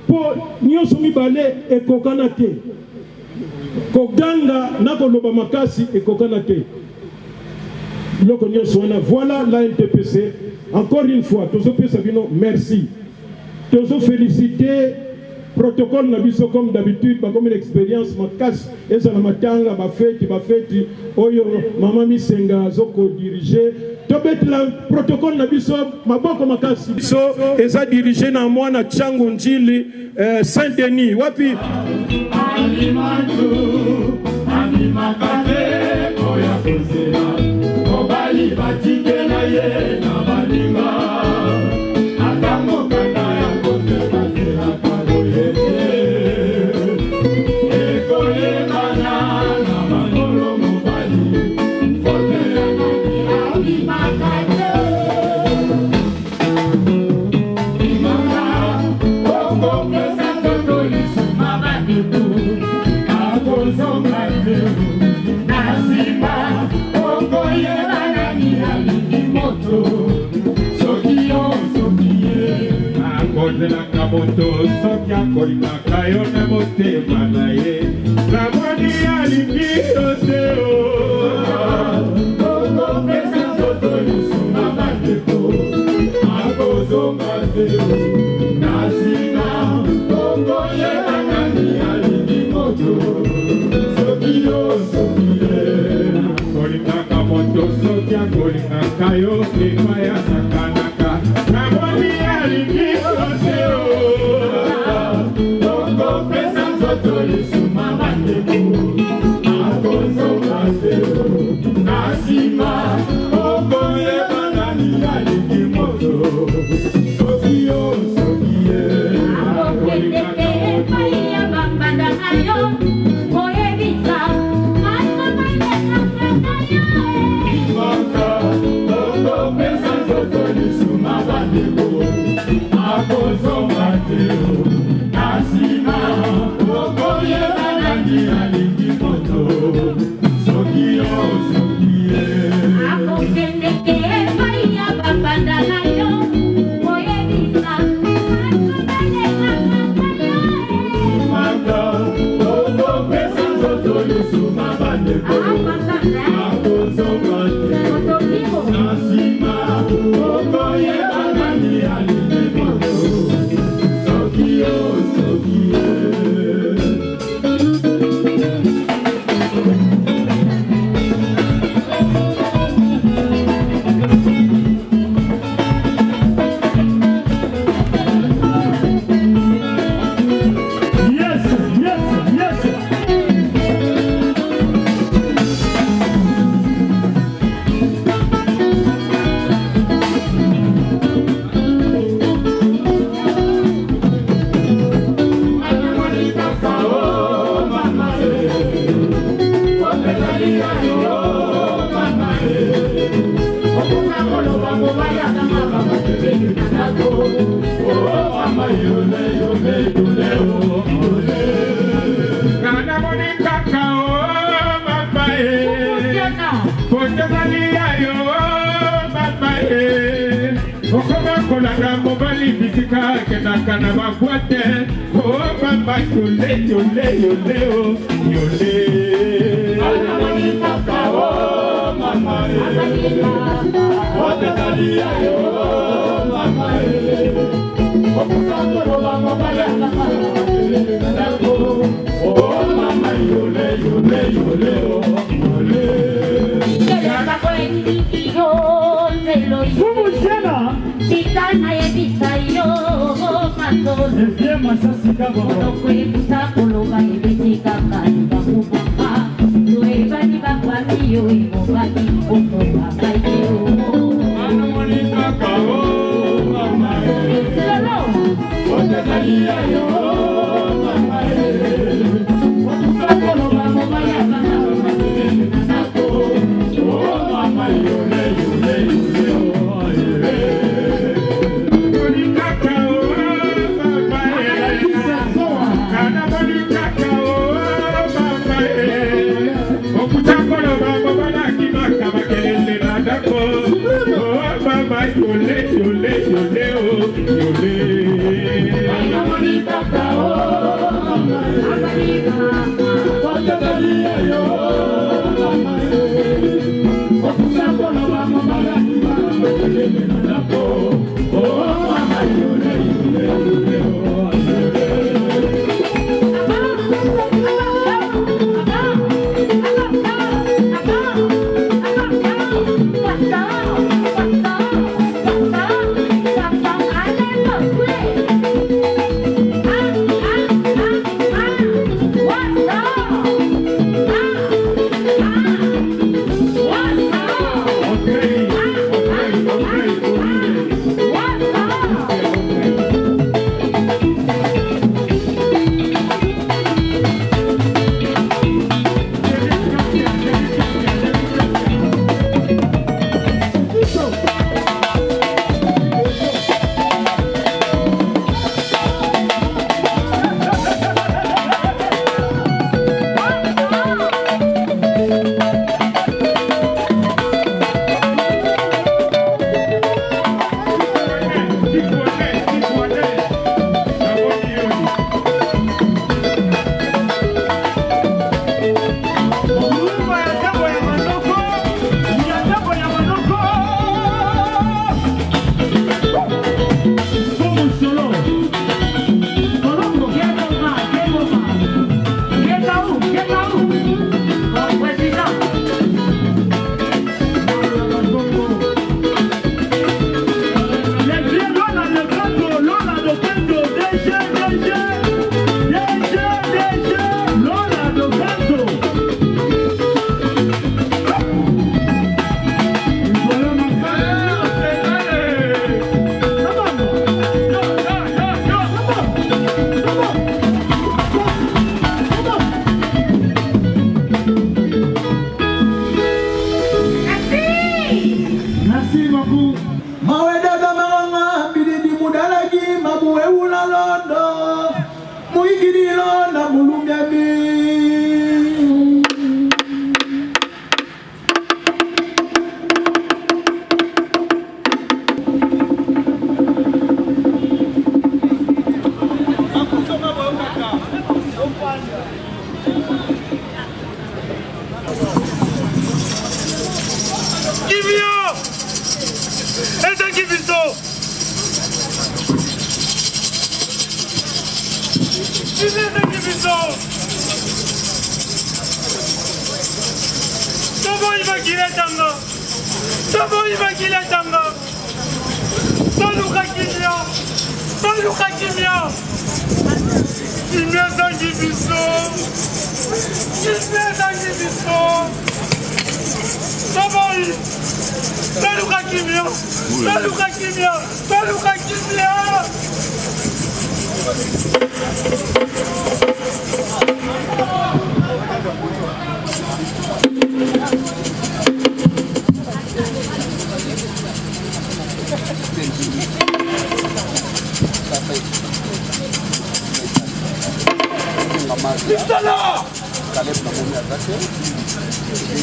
pour nyoso mibale ekokana te koganga na koloba makasi ekokana te loko nyoso wana voilà la NTPC. Encore une fois, merci. Tous féliciter. Protocole Nabiso comme d'habitude, comme une expérience, ma casse, et ça m'a matanga, ma fête, oyo, maman Misenga, zoko dirigé. Tobet la protocole Nabiso, ma boko ma casse. Biso, et ça dirigé na moi na Tchango Njili, Saint-Denis, wapi. Kobali batike na ye na balinga atamoka na ya kote batela kaboyete ekoyebana na makolo mobali fote ya nobila bimakate imanga okopesa toto lisuma badeku akozonga zeru na nsima akozelaka moto soki akolingaka yo na motema na ye namoni alingi yo te okopesa nzoto lisuma bandeko akozonga zero na nsima okoyeba nani alingi moto soki yo soki ye akolingaka moto soki akolingaka yo ema ya sakanaka namoni alingi okopesa nzoto lisuma bandeko akozonga zero na nsima okoyeba nani alingi moto soki yo soki ye akolingaka moto okopesa nzoto lisuma bandeko akozonga zero na nsima okoyeba nani alingi moto soki yo soki ye akokendeke epai ya bapanda na yo koyebisa okopesa nzoto lisuma bandeko mama yole yole yole yole. Kana moni kakao mama Potalia yo mama Okoma kolanga mobali bisika kenakana makwate. Oh mama yole yole yole yole. Kana moni kakao mama Potalia yo mama oh mama yole yole yole yole. Fumushana Sikana yebisa yo Masolo Evie masasi kabo Otokwe kusakoloba ebetika kani bakubamba Tueba ni bakwami yo Ibobaki okoba kayo Ano monika kao mama Solo Otekalia yo mama Okusakoloba mobaya bana Nanako Oh mama yole yole yole yole yole yole yole. Ana bonita kao, amarita, Potalia yo, mama. Okusa kono mama mama mama yole nako. Oh mama yole yole yole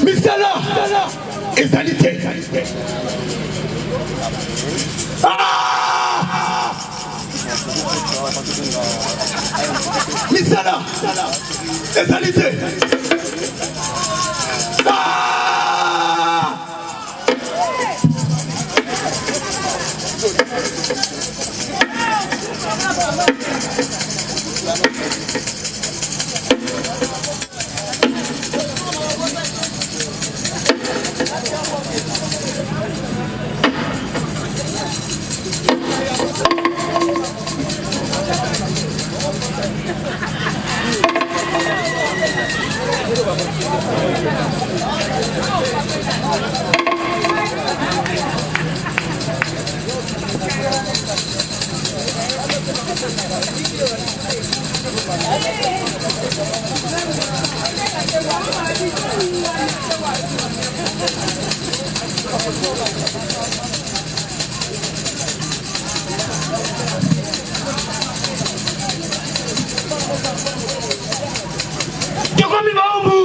misala ezali te misala ezali te Tokomi baumbu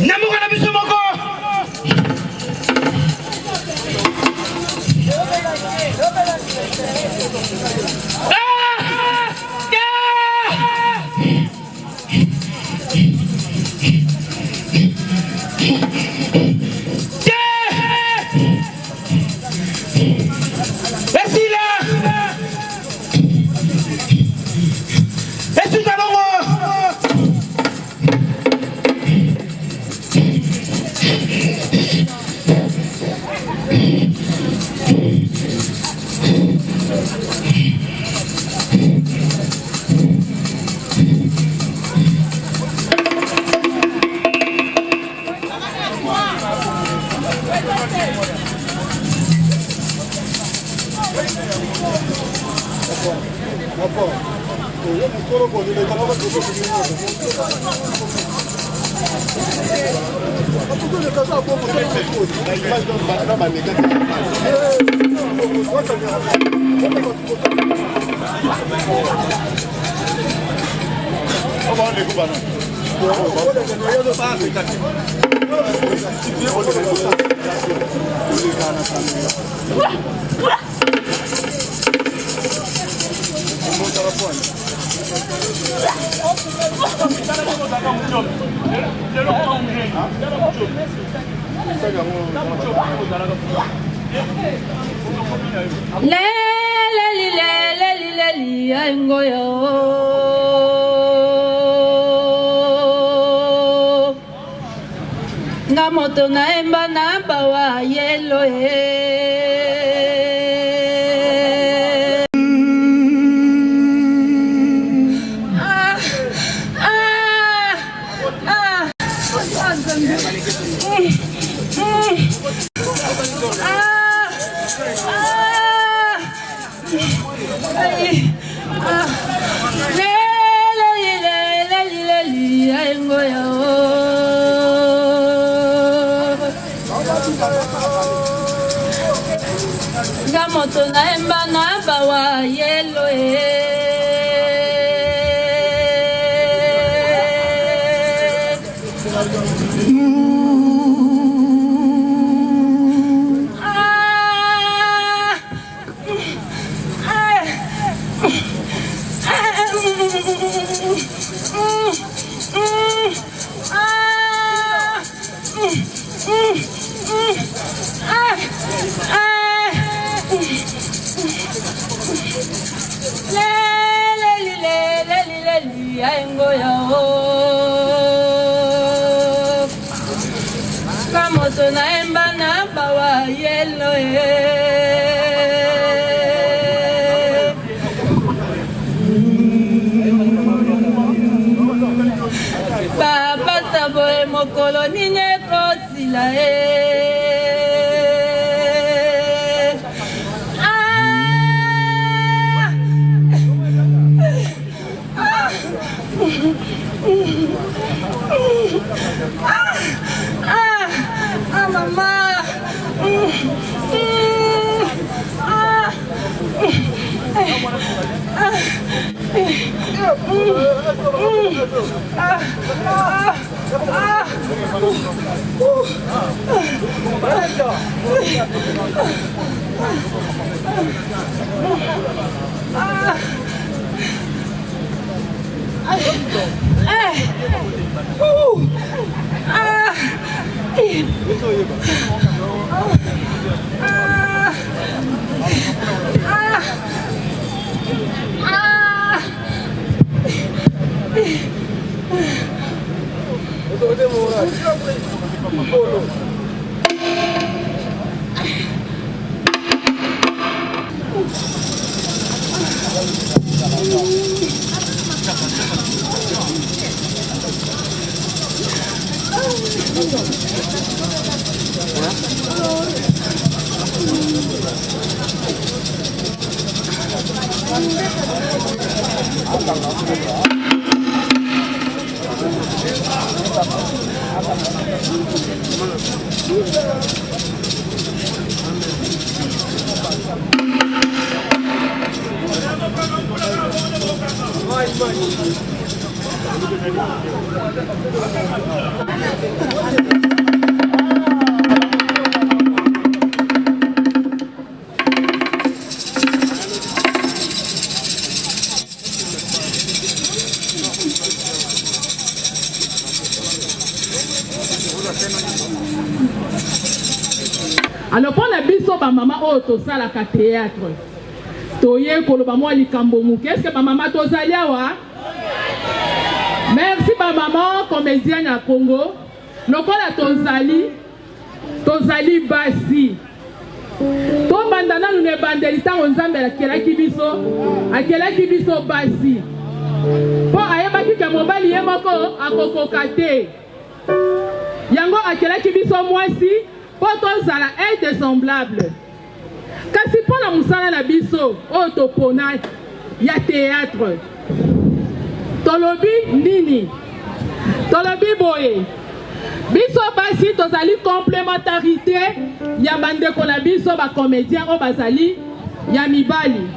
namuka na biso moko nga moto naemba na bawa yelo nga moto naemba na bawa yelo kamoto naemba na bawa yelo papa saboe mokolo nini kosila mama Alors pour la biso ba maman o to sala ka théâtre toye koloba mo likambo muke est-ce que ba maman to zalia wa merci ba maman comédienne à Congo lokola to zali basi to bandana nous ne bandeli tango nzambe akelaki biso basi po ayebaki ke mobali ye moko akokoka te yango akelaki biso mwasi po tozala aide semblable kasi mpo na mosala na biso oyo topona ya théâtre tolobi nini tolobi boye biso basi tozali complémentarité ya bandeko na biso bacomédien oyo bazali ya mibali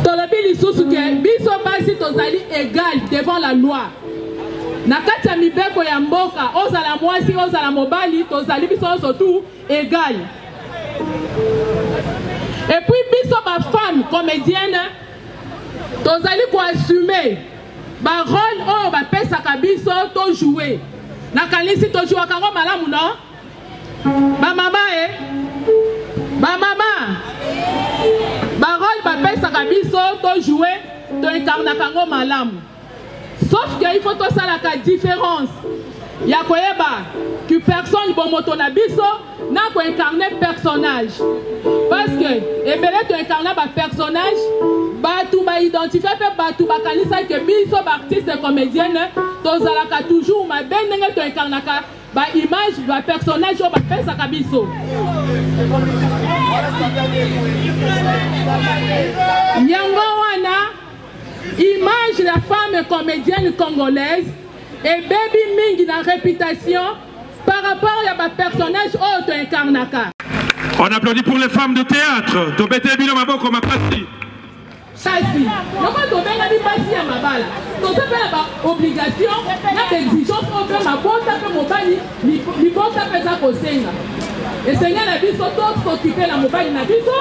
tolobi lisusu ke biso basi tozali égal devant la loi na kati ya mibeko ya mboka ozala mwasi ozala mobali tozali biso surtout égal et puis biso bafemme comédienne tozali koassume barole oyo bapesaka biso tojouer nakanisi tojouaka yango malamu no bamama barole bapesaka biso tojouer toincarnaka yango malamu. Sauf qu'il faut que ça la différence. Il y a que personne bon moto na biso n'a pas incarné personnage. Parce que et belé tu incarnes un personnage, bah tout bah identifié bah tout bah kanisa que biso artiste comédienne, tous à la toujours ma ben tu incarnes bah image bah personnage bah fait ça biso. Nyango wana image de la femme comédienne congolaise et baby mingi dans réputation par rapport à ma personnage auto incarnaka. On applaudit pour les femmes de théâtre. Tobete bino maboko mapasi. Sasi. Comment tobenga bi pasi ya mabala. To sepela ba obligation na exigence au fait ma bonta pe mobali ni bonta pe za kosenga. Et Seigneur la biso to s'occuper la mobali na biso,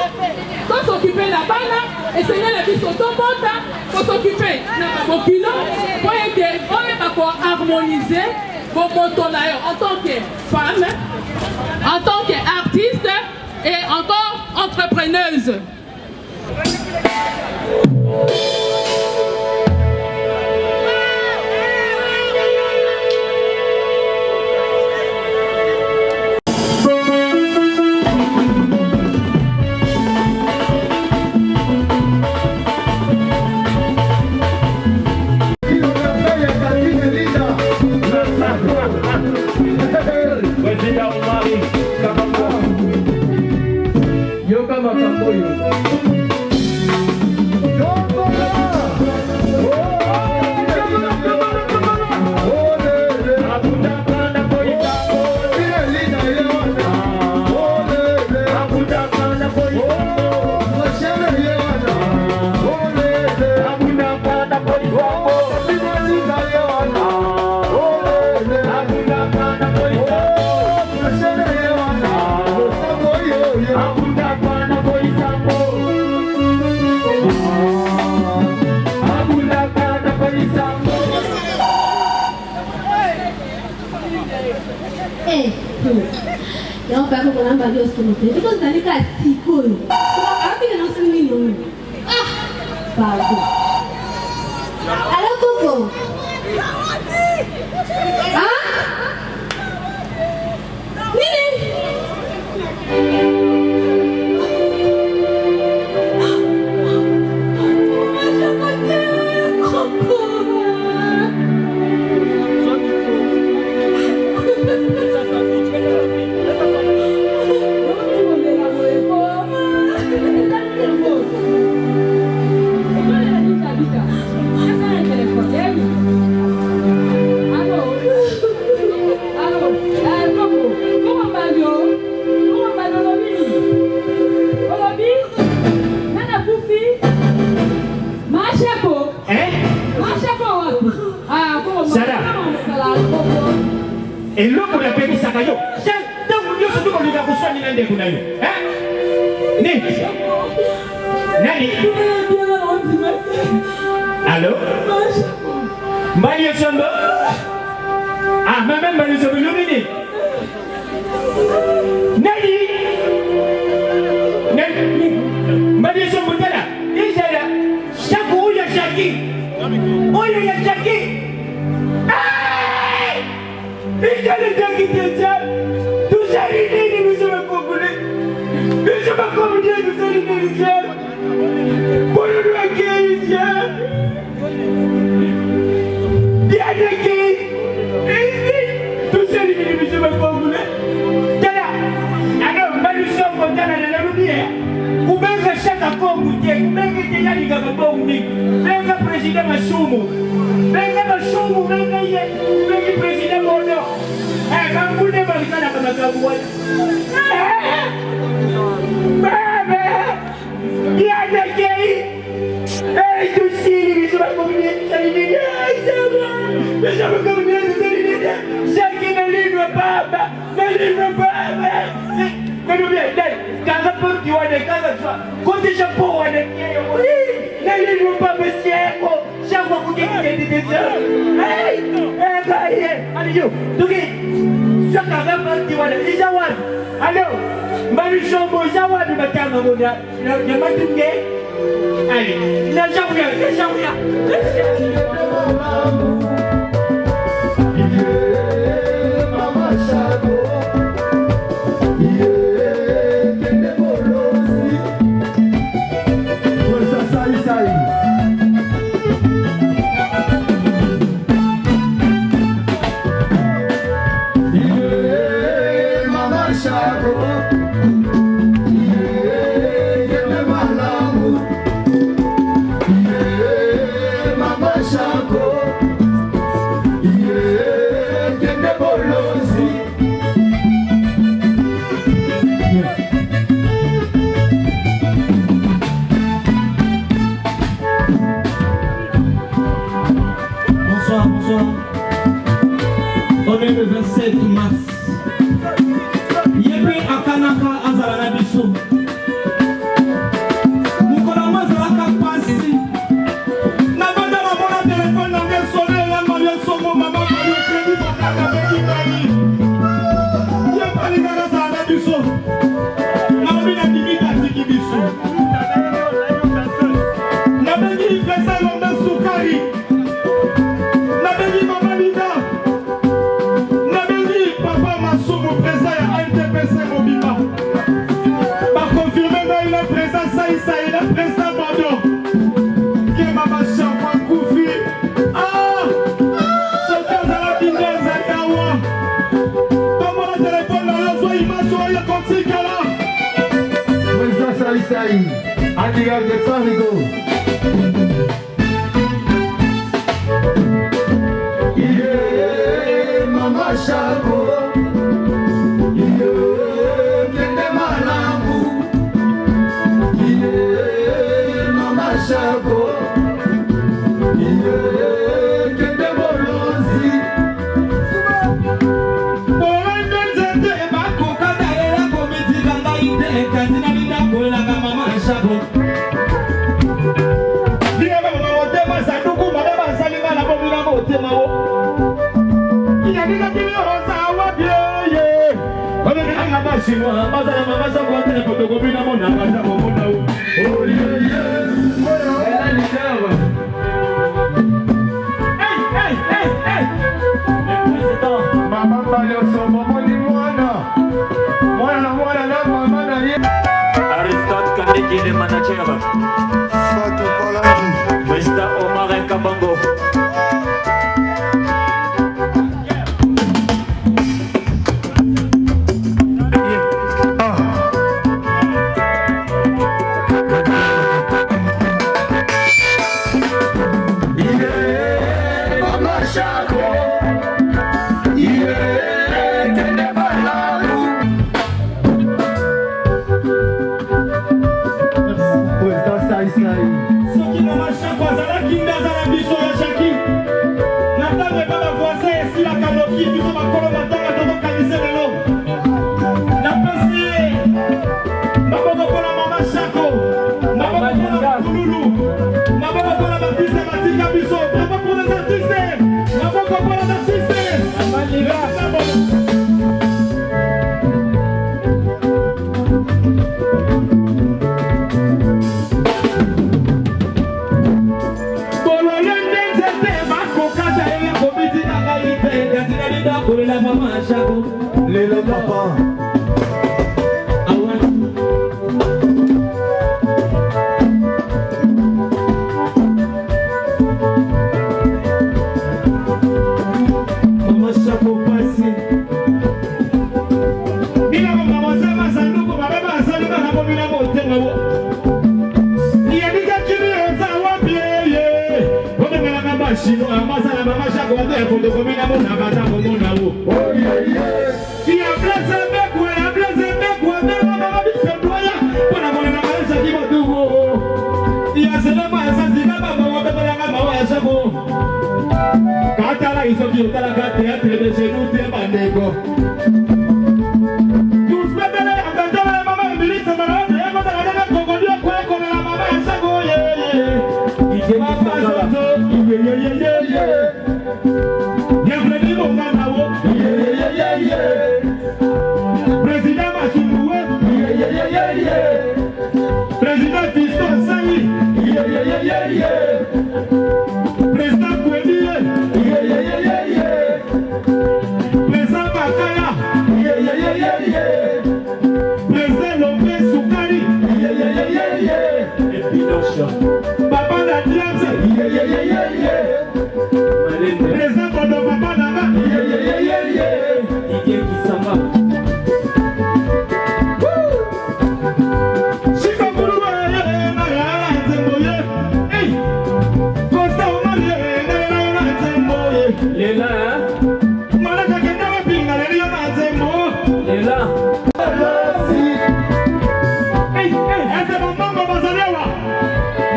to s'occuper la bana et Seigneur la biso to bonta ko s'occuper na bokilo pour aider pour harmoniser vos motos en tant que femme, en tant qu'artiste et encore entrepreneuse. namba ndio solo te. Because dalika sikoyo. Hapi na nasi nini? Ah. Bago. Allo Coco. Ah? Nini? Et l'homme on a payé ça caillou. C'est donc nous sommes tous les gars pour soigner l'un des counailles. Hein? Nani? Allô? Mario Sombo? Ah, même Mario Sombo illuminé. Nani? Mario Sombo là. Il est là. Chaque où il y a Jackie. Où il y a Jackie? Il y a les gens qui tiennent. Tout ça, nous sommes congolais. Nous sommes congolais, nous sommes nigériens. Pour nous accueillir, il y a des qui. Tout ça, nous sommes congolais. Alors, nous sommes contents de la lumière. Ou même chaque accord, ou même que y a des gars qui vont venir. Même le président Massoumou. Même le Massoumou, même le président Mono. Quand vous n'avez pas le temps de faire il y a des pays. Et tout si, je vais communier. Mais je vais communier. Ceux qui ne livrent pas, ne livrent pas. Mais nous bien, quand on peut dire des cas de soi, quand déjà pour on est ne livrent pas, monsieur. Chaque fois que vous dites des gens. Allez, chaka gamba tiwala ijawad alo mbali shombo ijawad matanga moja ya matunge ali na jawya mama shago kende bolosi kwa sai On est le 27 mars. Yébi akanaka azala na biso. Mukola mazalaka pasi. Na banda mabona téléphone na ngesone ya Maria Somo mama Maria Crédit bakaka beki bani. Yebali ngana azala na biso. Na bina dimita tiki biso. Na bengi pesa ngombe sukari. Na bengi mama Linda. Papa Massoumou présent à NTPC Mobima. Par confirmer il est présent ça il est présent Bordeaux. Qui est Mama Champa Koufi. Ah! Ce cas de la Guinée Zakawa. Dans mon téléphone là, il y a image il y a comme si là. Présent ça il Adiga de Farigo. Yeah, Mama Champa. chinois. Bazala mama Chaco, on a une photocopie dans mon âme. Oh yeah. Elle a leader. Hey. Maman Balioso, maman ni mwana. Mwana na maman na ye. Aristote Kaneki, le manager. Fatou Polandi. Mr. Omar Kabango. Lelo papa. Mama Chaco pasi. Bila mama sema sanduku baba sanduku na bomi na motenga wo. Iyandika kiri za wapi ye. Bobe mela kamba shino amasa na mama Chaco ndio foto komina bona bata komona wo. Oh yeah. Ia blaze mekwa mama bisedoya. Bona mwana na maisha kibotugo. Ia selama sasa baba mwa baba na mama wa Chaco. Katala isoki utala kate ya televisheni utie bandego. Tuspendele akatala mama milisa marande ya kota kadana kokodio kweko na mama ya Chaco ye. Ije mama zozo ye. Ya fredi mongana wo ye. President Masumbuwe ye. President Fiston Sanyi ye. President Kwediye President Bakaya President Lombe Sukari Papa Nadiamse President Kodo Papa Nanga Ige Kisama Shika Kuruwa na ya Nzemboye Hey Kosta Omari Lela Mwana kakenda wapinga lelio na Nzembo Lela Ese mamango bazalewa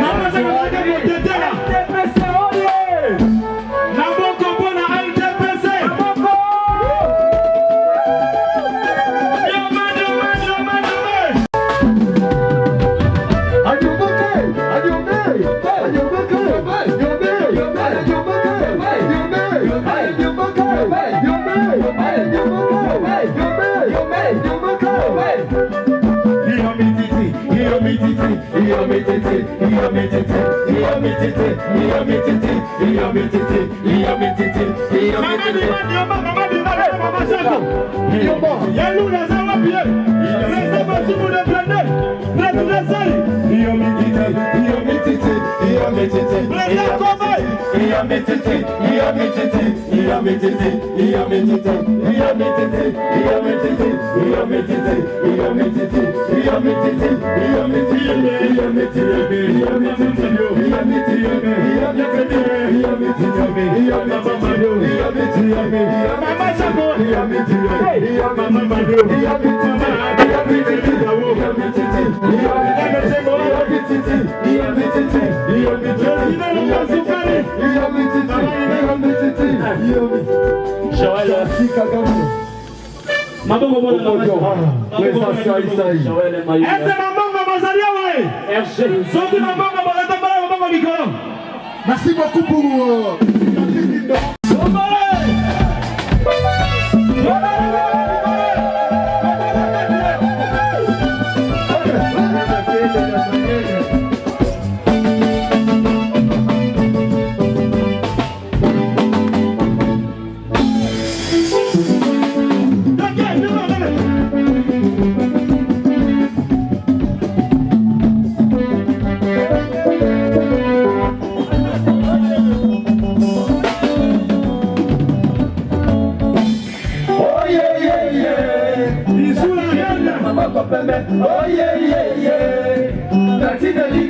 Mama se kutake kutetela LTPC oye Naboko bona LTPC Naboko Merci beaucoup pour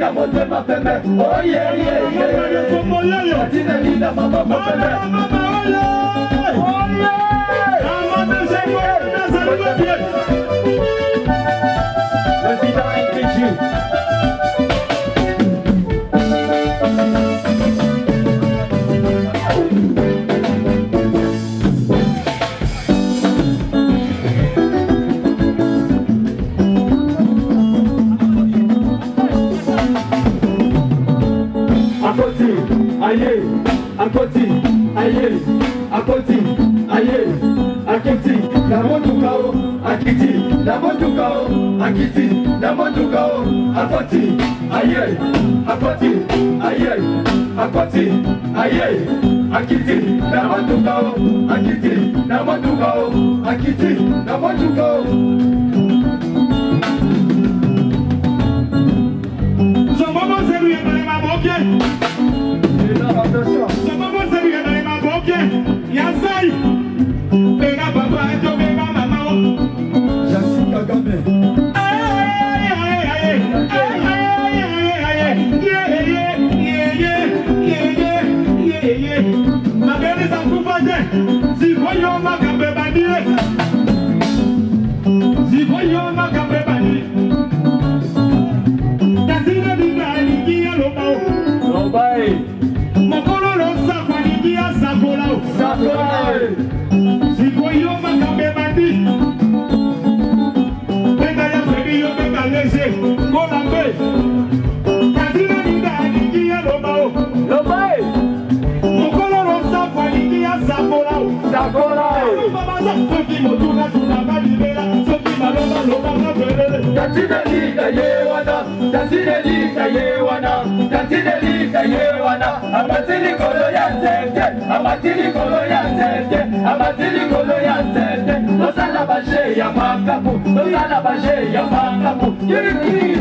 linda motema pembe. Oh yeah yeah yeah. Katina linda mama pembe. Oh yeah. Président LBJ. Akoti, aye, akoti, aye, akiti, la mondukao, akiti, la mondukao, akiti, la mondukao, akoti, aye, akoti, aye, akoti, aye, akiti, la mondukao, akiti, la mondukao, akiti, la mondukao. Zombobo zelu yendele maboke. Zombobo zelu yendele maboke. Yasai. Bega papa eto bega mama o. Jessica Gabe. Magari za kufaje. Zivoyo makambe bandie. Zivoyo makambe bandie. Mokolo lo sakwa ningia sakola o. Sakola. Sikoyo makambe bandi. Benda ya feri yo benda lese. Kolambe. Kadina ningia loba o. Loba e. Mokolo lo sakwa ningia sakola o. Sakola. Baba za soki motuna tunaba libera. Soki maloba loba mabelele. Katina liga yewana. Katina liga yewana. Katina liga yewana. Amatili kolo ya tete. Amatili kolo ya tete. Amatili kolo ya tete. Tosala baje ya makapu. Tosala baje ya makapu. Yiri.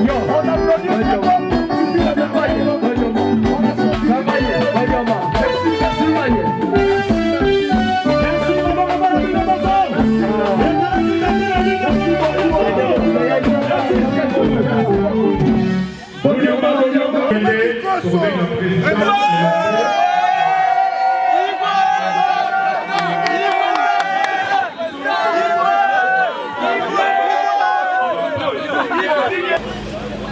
Yo,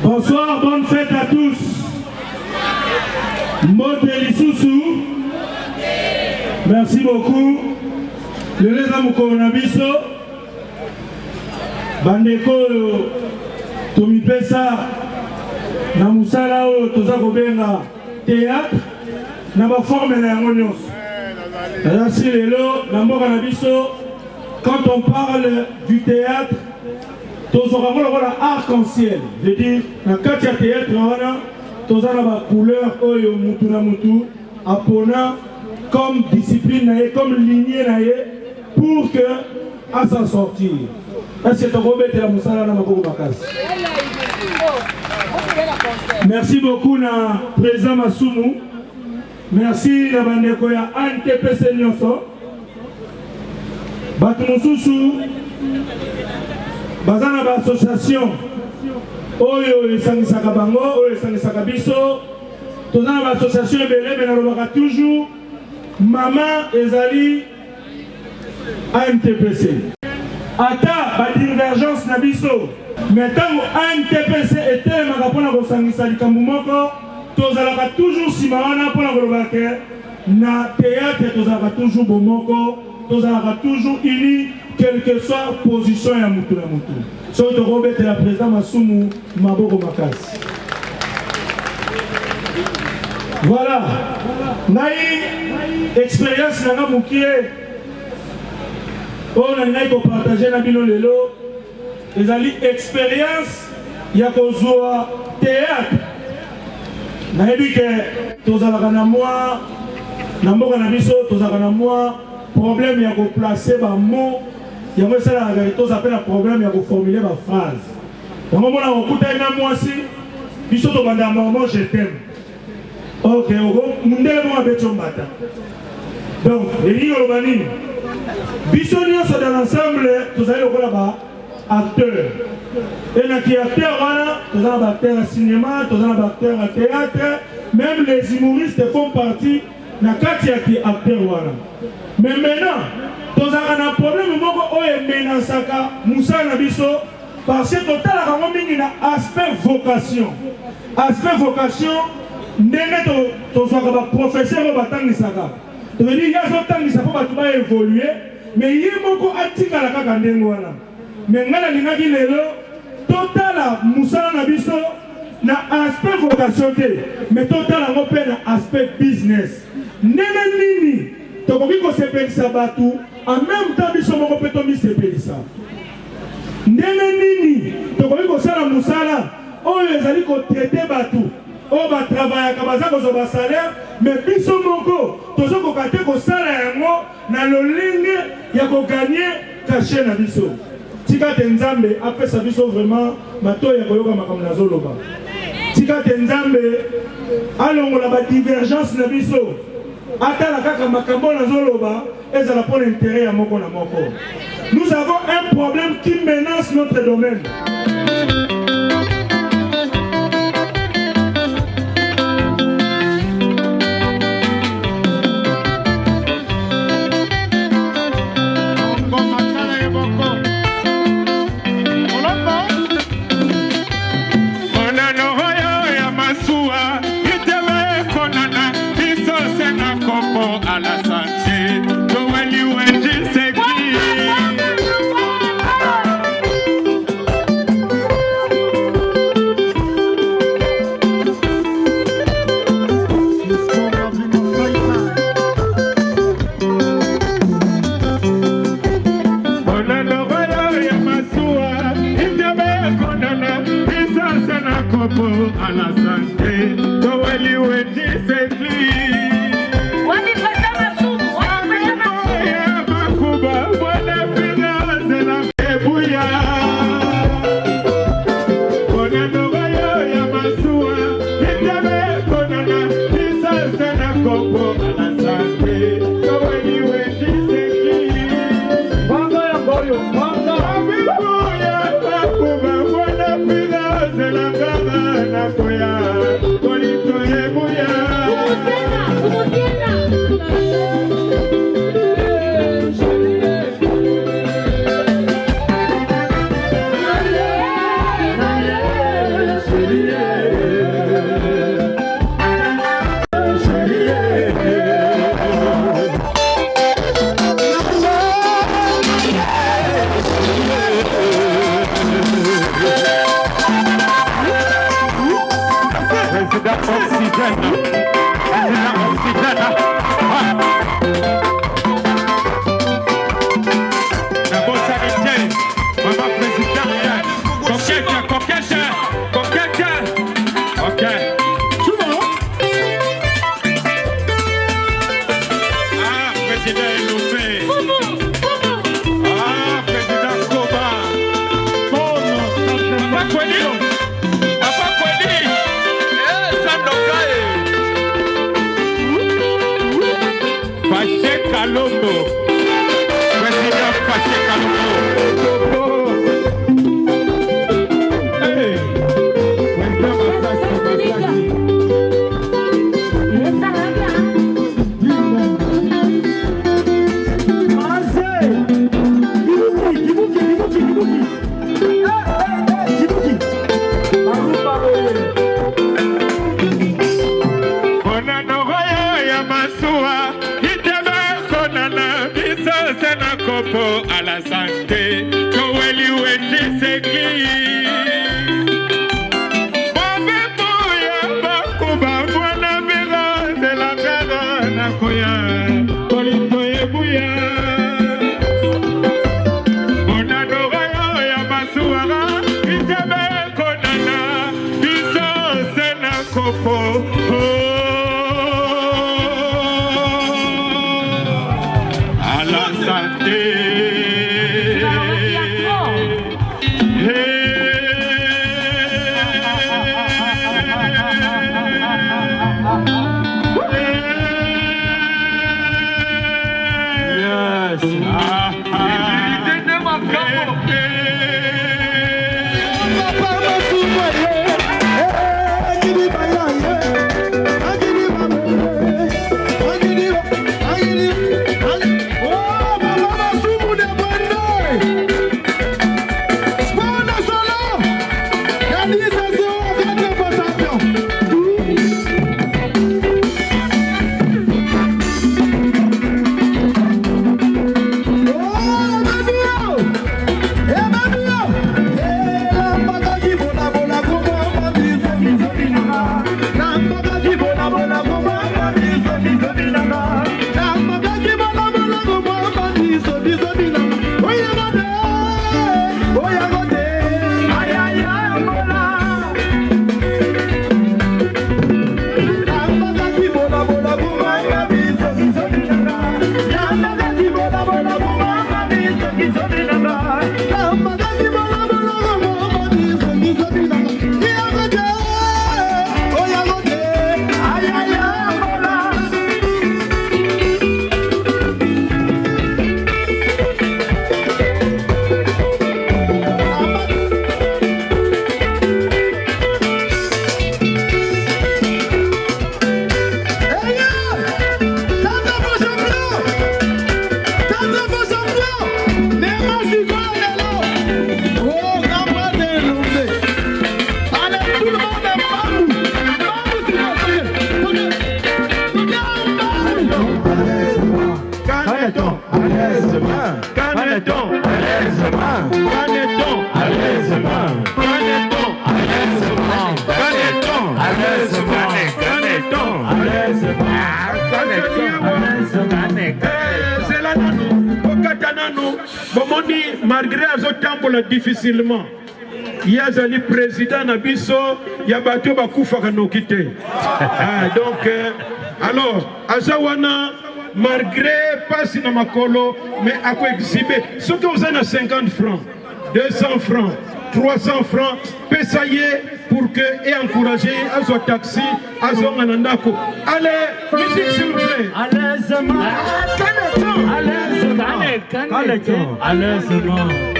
Bonsoir, bonne fête à tous. Moteli Soussou. Merci beaucoup. Le Lézamoukonabiso. Bandeko Tomipesa. Namusala Toza Kobenga théâtre. Naba forme na Yangonyos. Merci Lélo. Namboka Nabiso. Quand on parle du théâtre, tous aurons le arc-en-ciel. Je veux dire, dans le théâtre, tous auront la couleur oyo mutu na mutu, apona comme discipline, comme lignée pour que à s'en sortir. Est-ce que tu as été la moussala na makoko bakasi? Merci beaucoup na président Masumu. Merci na bandeko ya NTPC nyonso. Batu mususu bazana ba association oyo esangisaka bango oyo esangisaka biso tozana ba association ebele me nalobaka toujours mama ezali ANTPC ata badivergence na biso me ntango ANTPC etelemaka mpona kosangisa likambo moko tozalaka toujours nsima wana mpona kolobaka ke na théâtre tozalaka toujours bomoko tozalaka toujours uni quelle que soit position ya mutu na mutu. So to robete la président Masumu maboko makasi. Voilà. Nai expérience na mukie. On a nai ko partager na bino lelo. Ezali expérience ya kozwa théâtre. Nayebi ke tozalaka na moi na mboka na biso tozalaka na moi problème ya ko placer ba mot. Il y a un problème de formuler ma phrase. Dans le moment où on écoute un mois-ci, il faut que je t'aime. Ok, on donc, les lignes urbaines, bisogna dans l'ensemble, vous allez le voir acteur. Et là, qui est acteur, vous avez acteur à cinéma, vous avez acteur à théâtre, même les humoristes font partie de la catégorie qui est acteur. Mais maintenant, nous avons un problème parce que total a aspect vocation. Aspect vocation, nous sommes professeurs de il y a des évoluer, mais il y a beaucoup d'articles à mais total na aspect vocation, mais total a aspect business. Nini tokoki kosepelisa batu en même temps biso moko mpe tomisepelisa ndenge nini tokoki kosala mosala oyo ezali kotraite batu oyo batravaillaka baza kozwa basalaire mais biso moko tozokoka te kosala yango na lolenge ya koganye kashe na biso tika te nzambe apesa biso vraiment matoyi ya koyoka makambo nazoloba tika te nzambe alongola badivergence na biso atala kaka makambo na zoloba ezala pour l'intérêt ya moko na moko. Nous avons un problème qui menace notre domaine. À la santé, when you went to say à la santé, when you went to say Koya, kolito yebu président Oxygène. Président Oxygène. D'abord sanitaire, maman président. Coquette. Ok. Tout le monde. Ah, président Elopé. Ah, président Koba. Papa Kweli. Faché Kalombo. Président Faché Kalombo. Hey. À la santé, Koweli Wendi Seki. Bobe Boya, Bakuba, Mwana Bela, de la Gada, Nakoya, Polito Ebuya. Monano Rayo, Yamasuara, Itebe Konana, Biso Sena Kopo. À la santé. Malgré les difficilement, il y a le président Nabiso, il y a Bato Bakoufa Kanokite. Donc, alors, Azawana, malgré pas si Namakolo, mais à quoi exhiber, ce que vous avez 50 francs, 200 francs, 300 francs, payez pour que et encourager Azo Taxi, Azo Manandako. Allez, musique s'il vous plaît. Allez-y, allez-y.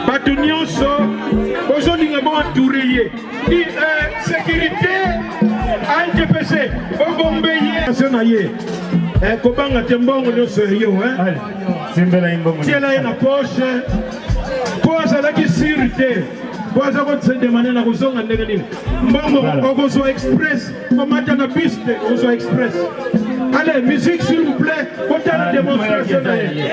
bato nyonso bozolinga bo entouré ye sécurité ANTPC bobombe ye na ye kobanga te mbongo nyonso yo tiela ye na poche po azalaki sire te po aza kodemande na kozonga ndenge nini mbongo okozwa express komata na bus te okozwa express. Allez, musique s'il vous plaît, botala démonstration na ye.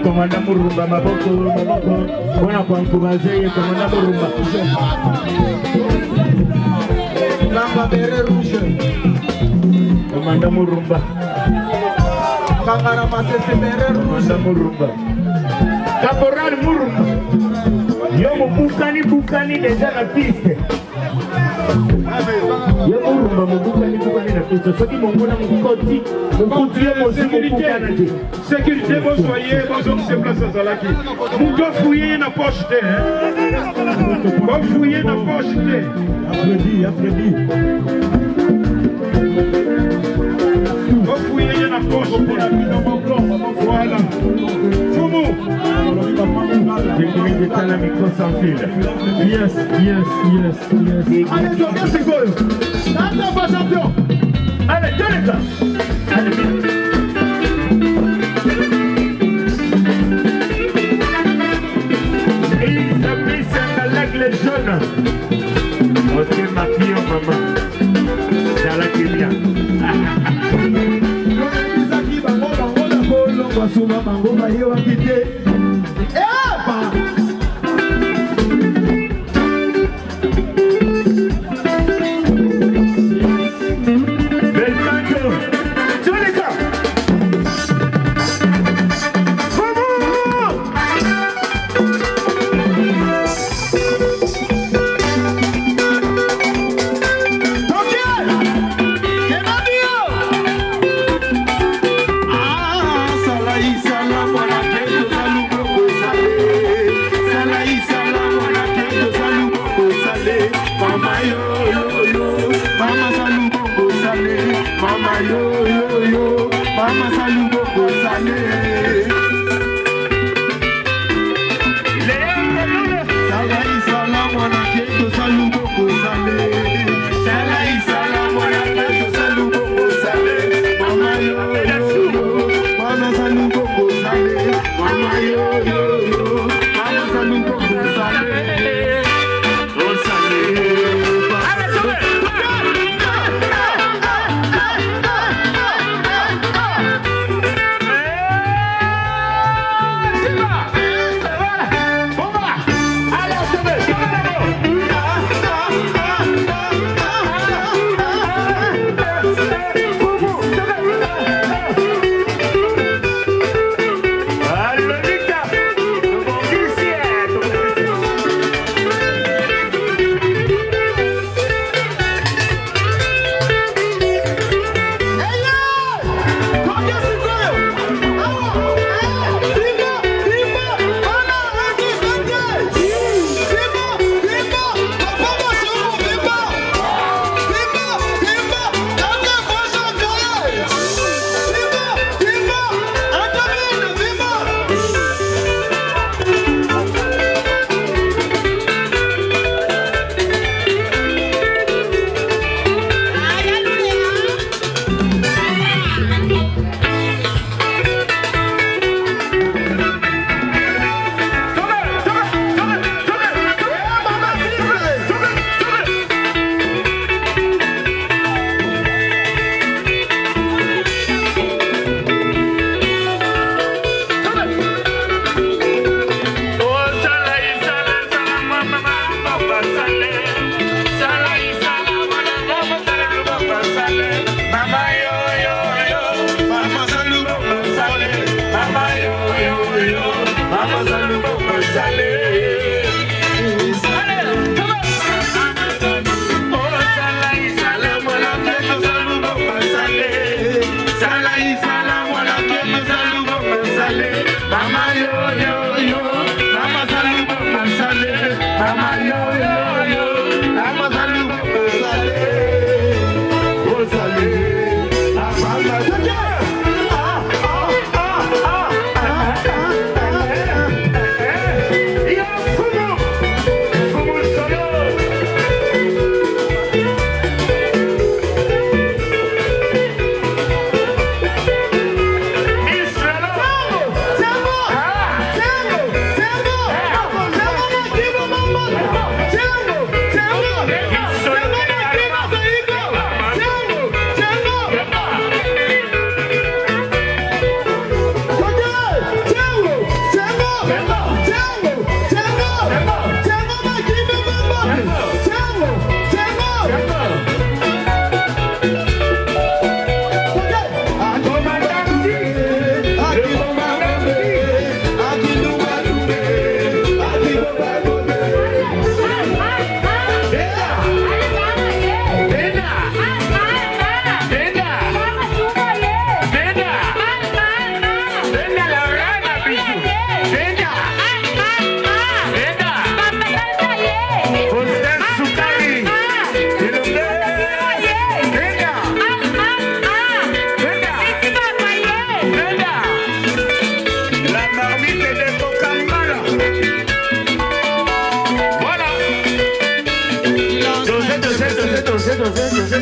Komanda Murumba maboko wana kwa nkubazeye Komanda Murumba Lamba bere rouge Komanda Murumba Kangara masese bere rouge Komanda Murumba Caporal Murumba Yomo bukani deja na piste Yomo Murumba bukani na piste Soki mongona mukoti yo sécurité sécurité vos soyez vos hommes se place à Zalaki Mouto fouiller na poche te Bon fouiller na poche te Afredi Bon fouiller na poche te Voilà Foumou j'ai mis la micro sans fil Yes Allez champion c'est goal Attends champion Allez tenez ça Allez les jeunes, ok ma fille, maman, dans la Kenya. Johnny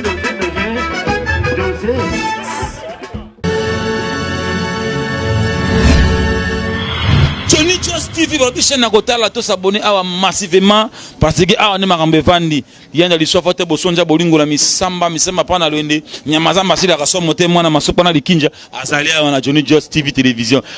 Just TV votre chaîne à côté là tous s'abonner à massivement parce que ah on est marambe vandi yanda liswafa te bosonja bolingo la misamba misema pana lwende nyamaza masila kasomo te mwana masopa na likinja azali na Johnny Just TV télévision